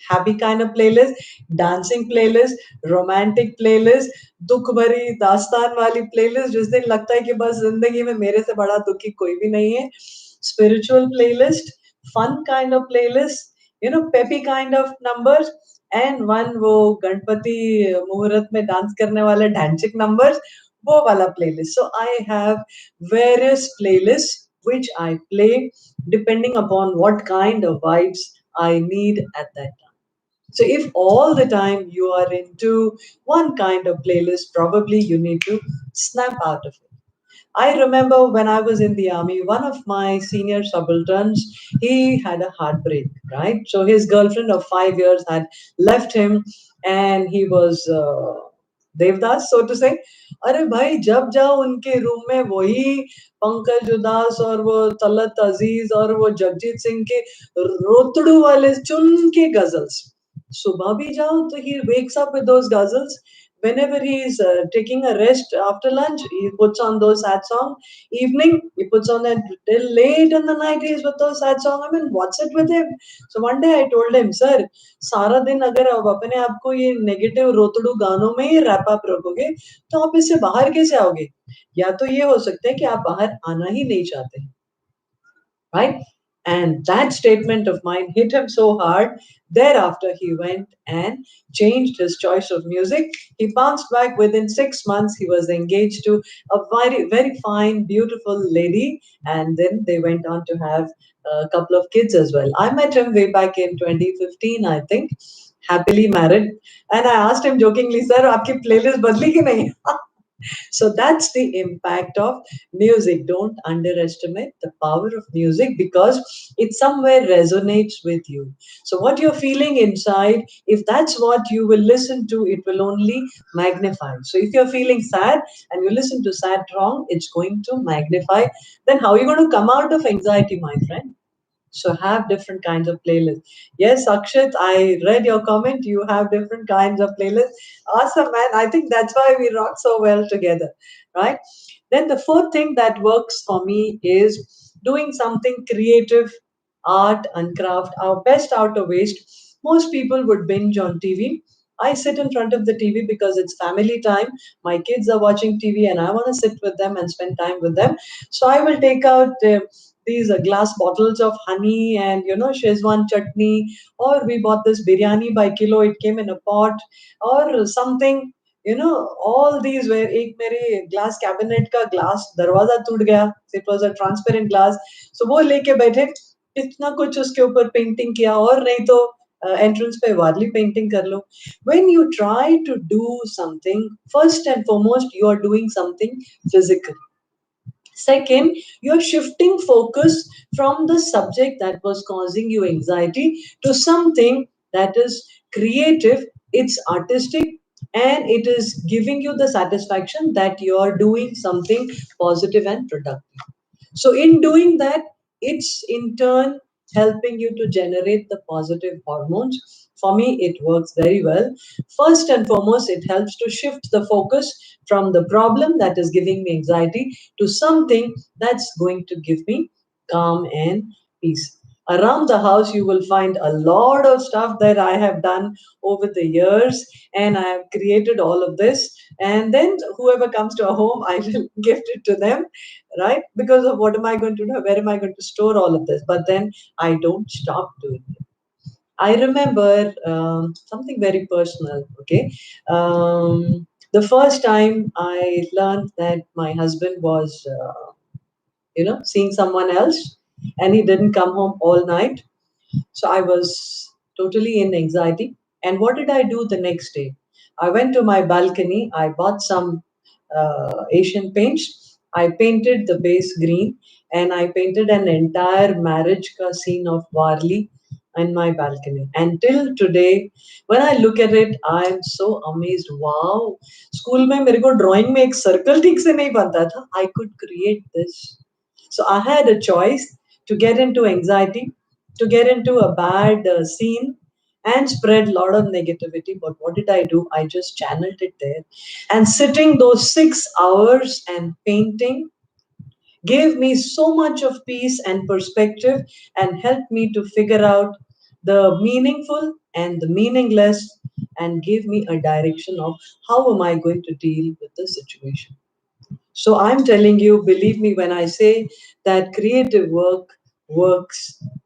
happy kind of playlist, dancing playlist, romantic playlist, दुख भरी दास्तान वाली playlist जिस दिन लगता है कि बस जिंदगी में मेरे से बड़ा दुखी कोई भी नहीं है, spiritual playlist, fun kind of playlist, peppy kind of numbers, and one वो गणपति मुहूर्त में डांस करने वाले ढांचिक numbers, वो वाला playlist. So I have various playlists which I play depending upon what kind of vibes I need at that time. So if all the time you are into one kind of playlist, probably you need to snap out of it. I remember when I was in the army, one of my senior subalterns, he had a heartbreak, right? So his girlfriend of 5 years had left him, and he was Devdas, so to say. अरे भाई, जब जाओ उनके room में वही पंकज उदास और वो तलत अजीज और वो जगजीत सिंह के रोतड़ू वाले चुन के गजल्स. सुबह भी जाओ तो he wakes up with those ghazals. Whenever he is taking a rest after lunch, he puts on those sad songs. Evening, he puts on that till late in the night. He is with those sad songs. I mean, what's it with him? So one day I told him, sir, सारा दिन अगर आप अपने आप को ये negative रोतड़ू गानों में ही रैप अप रखोगे, तो आप इससे बाहर कैसे आओगे? या तो ये हो सकता है कि आप बाहर आना ही नहीं चाहते, right? And that statement of mine hit him so hard. Thereafter, he went and changed his choice of music. He bounced back within 6 months. He was engaged to a very, very fine, beautiful lady, and then they went on to have a couple of kids as well. I met him way back in 2015, I think, happily married. And I asked him jokingly, sir, आपकी playlist बदली कि नहीं? So that's the impact of music. Don't underestimate the power of music because it somewhere resonates with you. So, what you're feeling inside, if that's what you will listen to, it will only magnify. So, if you're feeling sad and you listen to sad song, it's going to magnify. Then, how are you going to come out of anxiety, my friend? So have different kinds of playlists. Yes, Akshit, I read your comment. You have different kinds of playlists. Awesome, man. I think that's why we rock so well together, right? Then the fourth thing that works for me is doing something creative, art and craft, our best out of waste. Most people would binge on TV. I sit in front of the TV because it's family time. My kids are watching TV and I want to sit with them and spend time with them. So I will take out these glass bottles of honey and Shezwan chutney, or we bought this biryani by kilo, it came in a pot, or something. All these were एक मेरे glass cabinet का glass दरवाजा टूट गया. It was a transparent glass. So वो लेके बैठे, इतना कुछ उसके ऊपर पेंटिंग किया, और नहीं तो एंट्रेंस पे वार्ली पेंटिंग कर लो. When you try to do something, first and foremost, you are doing something physical. Second, you're shifting focus from the subject that was causing you anxiety to something that is creative, it's artistic, and it is giving you the satisfaction that you're doing something positive and productive. So, in doing that, it's in turn helping you to generate the positive hormones. For me, it works very well. First and foremost, it helps to shift the focus from the problem that is giving me anxiety to something that's going to give me calm and peace. Around the house, you will find a lot of stuff that I have done over the years, and I have created all of this. And then, whoever comes to a home, I will gift it to them, right? Because of what am I going to do? Where am I going to store all of this? But then I don't stop doing it. I remember something very personal. Okay, the first time I learned that my husband was, seeing someone else, and he didn't come home all night. So I was totally in anxiety. And what did I do the next day? I went to my balcony. I bought some Asian paints. I painted the base green, and I painted an entire marriage ka scene of Varli in my balcony. And till today, when I look at it, I am so amazed. Wow! School में मेरे को drawing में एक circle ठीक से नहीं बनता था. I could create this. So I had a choice to get into anxiety, to get into a bad scene and spread a lot of negativity. But what did I do? I just channeled it there. And sitting those 6 hours and painting gave me so much of peace and perspective and helped me to figure out the meaningful and the meaningless, and give me a direction of how am I going to deal with the situation. So I'm telling you, believe me when I say that creative work works.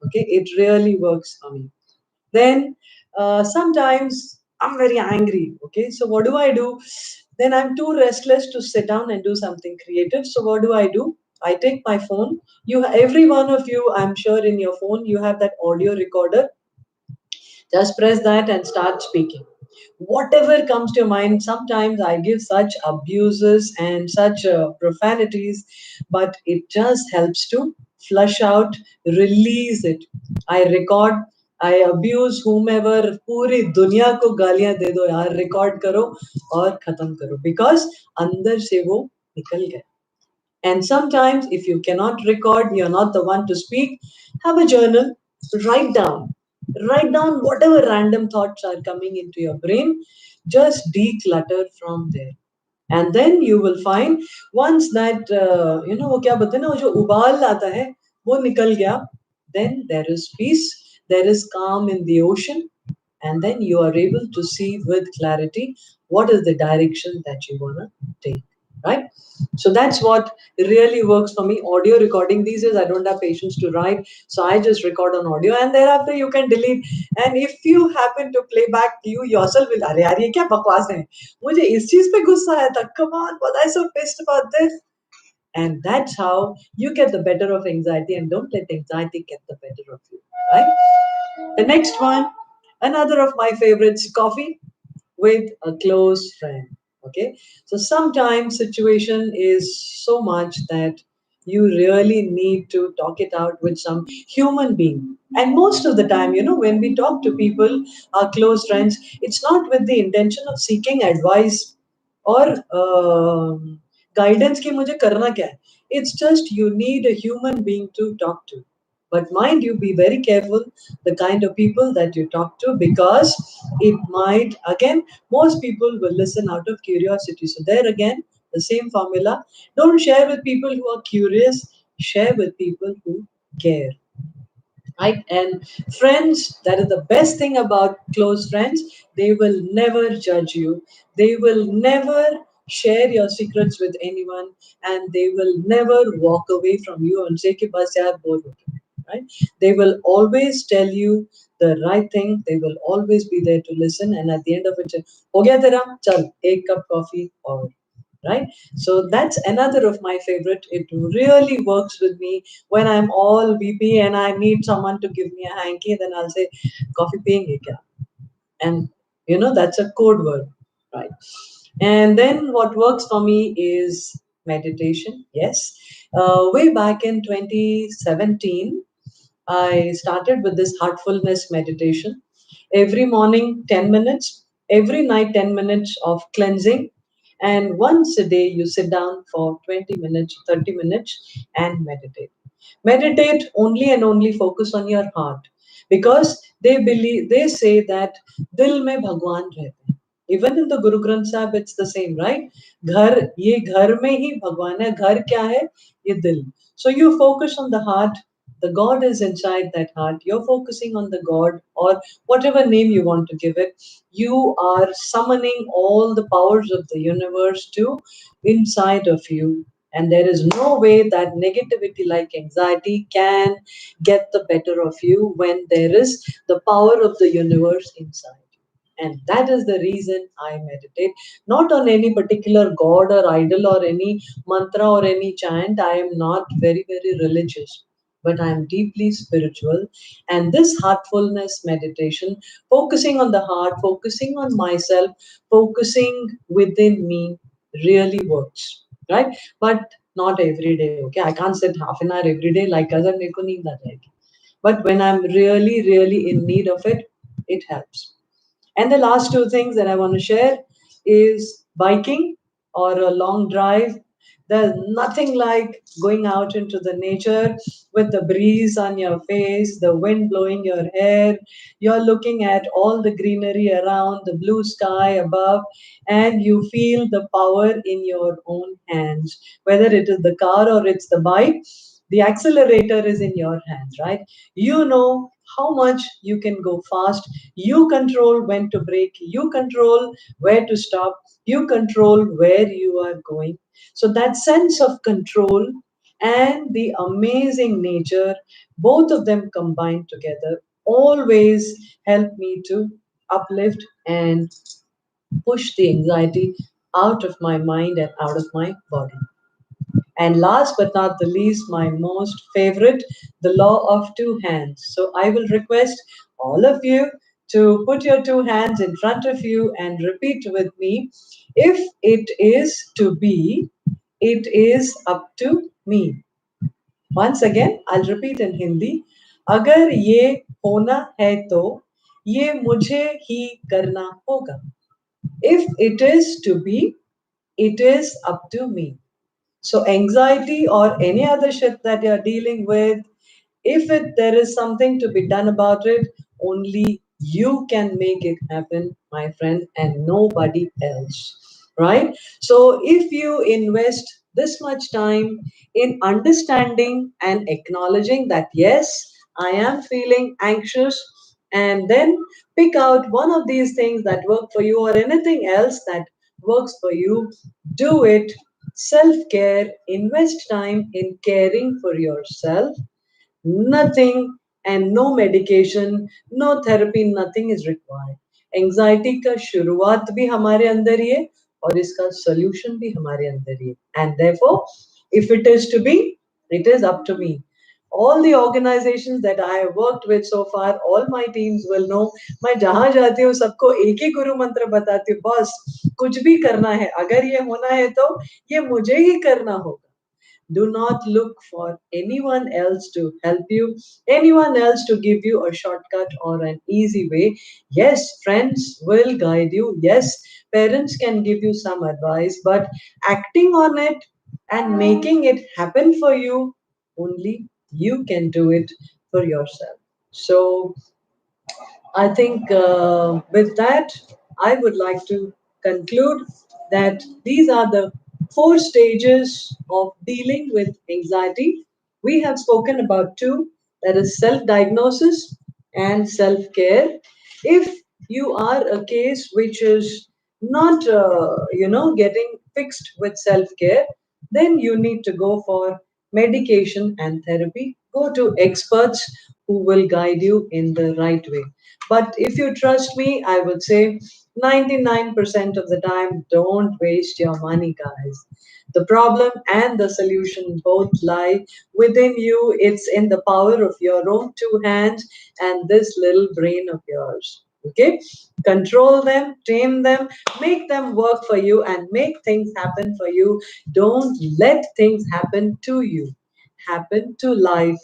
Okay, it really works for me. Then sometimes I'm very angry. Okay, so what do? Then I'm too restless to sit down and do something creative. So what do? I take my phone. You, every one of you, I'm sure in your phone, you have that audio recorder. Just press that and start speaking. Whatever comes to your mind, sometimes I give such abuses and such profanities, but it just helps to flush out, release it. I record, I abuse whomever, पूरी दुनिया को गालियां दे दो यार, record करो और खत्म करो, because अंदर से वो निकल गया. And sometimes, if you cannot record, you're not the one to speak, have a journal, write down. Write down whatever random thoughts are coming into your brain, just declutter from there. And then you will find once that, वो क्या बोलते हैं ना, वो जो उबाल आता है, वो निकल गया, then there is peace, there is calm in the ocean, and then you are able to see with clarity what is the direction that you want to take, right? So that's what really works for me. Audio recording, these days I don't have patience to write, so I just record on audio, and thereafter you can delete. And if you happen to play back, you yourself will, अरे यार ये क्या बकवास है, मुझे इस चीज पे गुस्सा आया था, come on, was I so pissed about this? And that's how you get the better of anxiety, and don't let anxiety get the better of you, right? The next one, another of my favorites, coffee with a close friend. Okay, so sometimes situation is so much that you really need to talk it out with some human being. And most of the time, when we talk to people, our close friends, it's not with the intention of seeking advice or guidance कि मुझे करना क्या है. It's just you need a human being to talk to. But mind you, be very careful the kind of people that you talk to, because it might, again, most people will listen out of curiosity. So, there again, the same formula. Don't share with people who are curious, share with people who care. Right? And friends, that is the best thing about close friends. They will never judge you, they will never share your secrets with anyone, and they will never walk away from you and say कि बस यार bore हो गए. Right? They will always tell you the right thing. They will always be there to listen, and at the end of it, हो गया तेरा, चल एक cup coffee, or right. So that's another of my favorite. It really works with me when I'm all BP and I need someone to give me a hanky. Then I'll say coffee piyenge kya, and that's a code word, right? And then what works for me is meditation. Yes, way back in 2017 I started with this heartfulness meditation. Every morning, 10 minutes, every night, 10 minutes of cleansing. And once a day, you sit down for 20 minutes, 30 minutes, and meditate. Meditate only and only focus on your heart, because they say that dil mein Bhagwan rehte hain. Even in the Guru Granth Sahib, it's the same, right? घर में ही भगवान है. घर क्या है? ये दिल. So you focus on the heart. The God is inside that heart. You're focusing on the God, or whatever name you want to give it. You are summoning all the powers of the universe to inside of you. And there is no way that negativity like anxiety can get the better of you when there is the power of the universe inside. And that is the reason I meditate. Not on any particular god or idol or any mantra or any chant. I am not very, very religious, but I am deeply spiritual. And this heartfulness meditation, focusing on the heart, focusing on myself, focusing within me, really works. Right? But not every day. Okay. I can't sit half an hour every day like as मेरे को नींद आ जाएगी. But when I'm really, really in need of it, it helps. And the last two things that I want to share is biking or a long drive. There's nothing like going out into the nature with the breeze on your face, the wind blowing your hair. You're looking at all the greenery around, the blue sky above, and you feel the power in your own hands. Whether it is the car or it's the bike, the accelerator is in your hands, right? You know how much you can go fast. You control when to brake, you control where to stop, you control where you are going. So that sense of control and the amazing nature, both of them combined together, always help me to uplift and push the anxiety out of my mind and out of my body. And last but not the least, my most favorite, the law of two hands. So I will request all of you to put your two hands in front of you and repeat with me. If it is to be, it is up to me. Once again, I'll repeat in Hindi. अगर ये होना है तो ये मुझे ही करना होगा. If it is to be, it is up to me. So anxiety or any other shit that you're dealing with, if it there is something to be done about it, only you can make it happen, my friend, and nobody else. Right? So if you invest this much time in understanding and acknowledging that yes, I am feeling anxious, and then pick out one of these things that work for you or anything else that works for you, do it. Self care, invest time in caring for yourself. Nothing and no medication, no therapy, nothing is required. Anxiety का शुरुआत भी हमारे अंदर ही है और इसका solution भी हमारे अंदर ही है. And therefore, if it is to be, it is up to me. All the organizations that I have worked with so far, all my teams will know, मैं जहां जाती हूँ सबको एक ही गुरु मंत्र बताती हूँ, बस कुछ भी करना है, अगर ये होना है तो ये मुझे ही करना होगा. Do not look for anyone else to help you, anyone else to give you a shortcut or an easy way. Yes, friends will guide you. Yes, parents can give you some advice, but acting on it and making it happen for you, only you can do it for yourself. So, I think with that, I would like to conclude that these are the four stages of dealing with anxiety. We have spoken about two, that is self diagnosis and self care. If you are a case which is not, getting fixed with self care, then you need to go for medication and therapy. Go to experts who will guide you in the right way. But if you trust me, I would say 99% of the time, don't waste your money, guys. The problem and the solution both lie within you. It's in the power of your own two hands and this little brain of yours. Okay? Control them, tame them, make them work for you, and make things happen for you. Don't let things happen to you. Happen to life.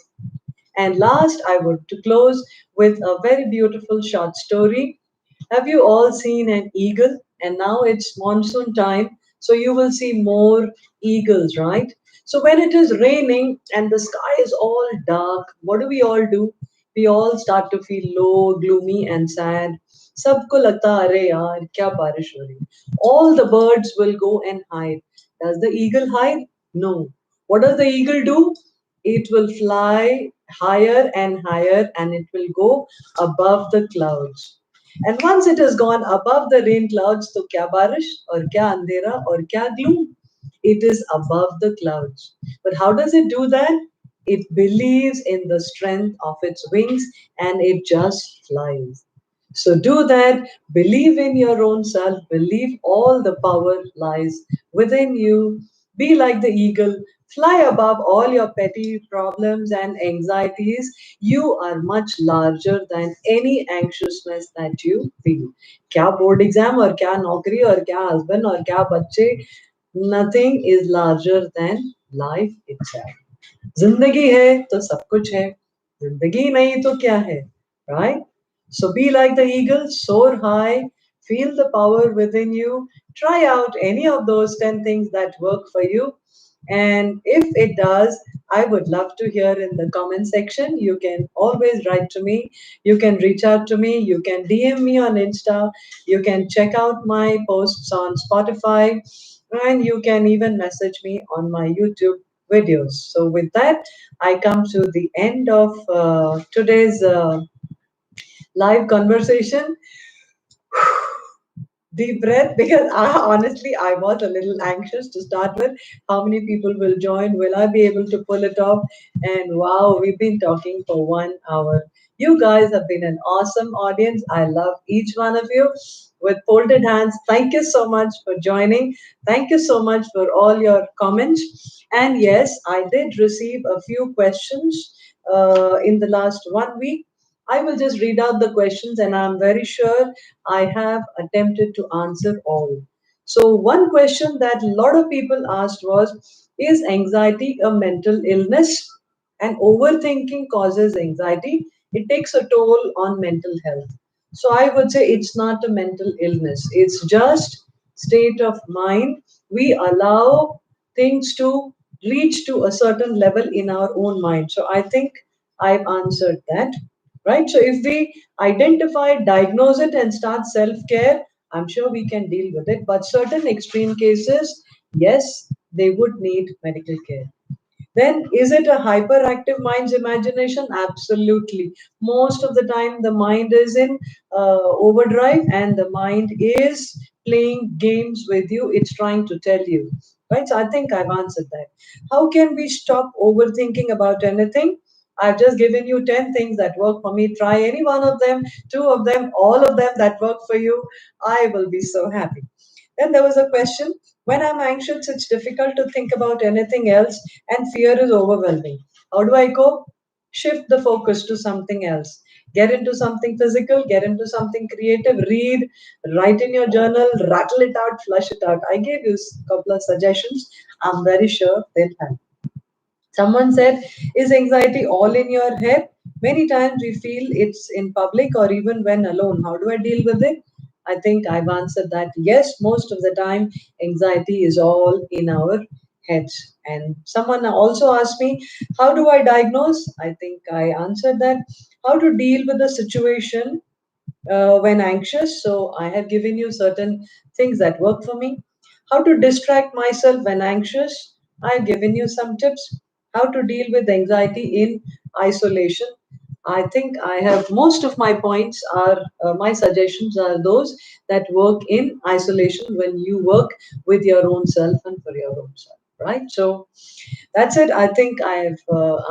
And last, I would to close with a very beautiful short story. Have you all seen an eagle? And now it's monsoon time, so you will see more eagles, right? So when it is raining and the sky is all dark, what do we all do? We all start to feel low, gloomy, and sad. सबको लगता अरे यार क्या बारिश हो रही है. All the birds will go and hide. Does the eagle hide? No. What does the eagle do? It will fly higher and higher and it will go above the clouds. And once it has gone above the rain clouds, तो क्या बारिश और क्या अंधेरा और क्या gloom? It is above the clouds. But how does it do that? It believes in the strength of its wings and it just flies. So do that. Believe in your own self. Believe all the power lies within you. Be like the eagle. Fly above all your petty problems and anxieties. You are much larger than any anxiousness that you feel. क्या board exam और क्या नौकरी और क्या husband और क्या बच्चे, nothing is larger than life itself. जिंदगी है तो सब कुछ है, जिंदगी नहीं तो क्या है, right? So be like the eagle, soar high, feel the power within you, try out any of those 10 things that work for you. And if it does, I would love to hear in the comment section. You can always write to me. You can reach out to me. You can DM me on Insta. You can check out my posts on Spotify. And you can even message me on my YouTube videos. So, with that, I come to the end of today's live conversation. Deep breath, because I was a little anxious to start with. How many people will join? Will I be able to pull it off? And wow, we've been talking for 1 hour. You guys have been an awesome audience. I love each one of you. With folded hands, thank you so much for joining. Thank you so much for all your comments. And yes, I did receive a few questions in the last 1 week. I will just read out the questions, and I'm very sure I have attempted to answer all. So, one question that a lot of people asked was: is anxiety a mental illness? And overthinking causes anxiety. It takes a toll on mental health. So, I would say it's not a mental illness, it's just state of mind. We allow things to reach to a certain level in our own mind. So, I think I've answered that, right? So if we identify, diagnose it, and start self care, I'm sure we can deal with it. But certain extreme cases, yes, they would need medical care. Then, is it a hyperactive mind's imagination? Absolutely. Most of the time, the mind is in overdrive, and the mind is playing games with you. It's trying to tell you. Right? So, I think I've answered that. How can we stop overthinking about anything? I've just given you 10 things that work for me. Try any one of them, two of them, all of them that work for you. I will be so happy. Then there was a question: when I'm anxious, it's difficult to think about anything else, and fear is overwhelming. How do I cope? Shift the focus to something else. Get into something physical, get into something creative, read, write in your journal, rattle it out, flush it out. I gave you a couple of suggestions. I'm very sure they'll help. Someone said, is anxiety all in your head? Many times we feel it's in public or even when alone. How do I deal with it? I think I've answered that. Yes, most of the time, anxiety is all in our heads. And someone also asked me, how do I diagnose? I think I answered that. How to deal with the situation when anxious. So I have given you certain things that work for me. How to distract myself when anxious. I've given you some tips. How to deal with anxiety in isolation. I think I have most of my points are my suggestions are those that work in isolation when you work with your own self and for your own self, right? So that's it. I think I've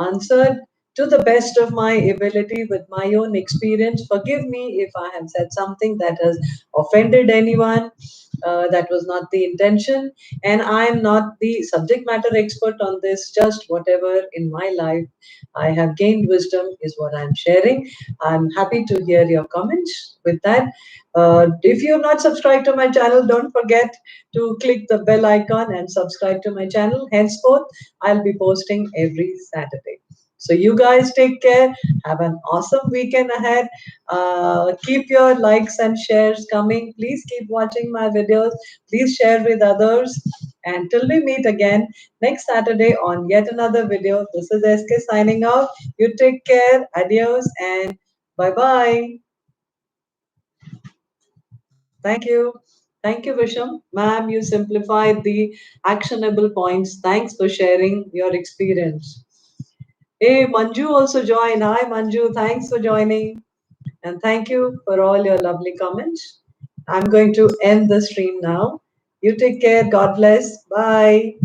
answered to the best of my ability with my own experience. Forgive me if I have said something that has offended anyone. That was not the intention. And I'm not the subject matter expert on this, just whatever in my life I have gained wisdom is what I'm sharing. I'm happy to hear your comments. With that, if you're not subscribed to my channel, don't forget to click the bell icon and subscribe to my channel. Henceforth, I'll be posting every Saturday. So you guys take care. Have an awesome weekend ahead. Keep your likes and shares coming. Please keep watching my videos. Please share with others. And till we meet again next Saturday on yet another video, this is SK signing out. You take care. Adios and bye bye. Thank you. Thank you, Visham. Ma'am, you simplified the actionable points. Thanks for sharing your experience. Hey, Manju also joined. Hi, Manju. Thanks for joining. And thank you for all your lovely comments. I'm going to end the stream now. You take care. God bless. Bye.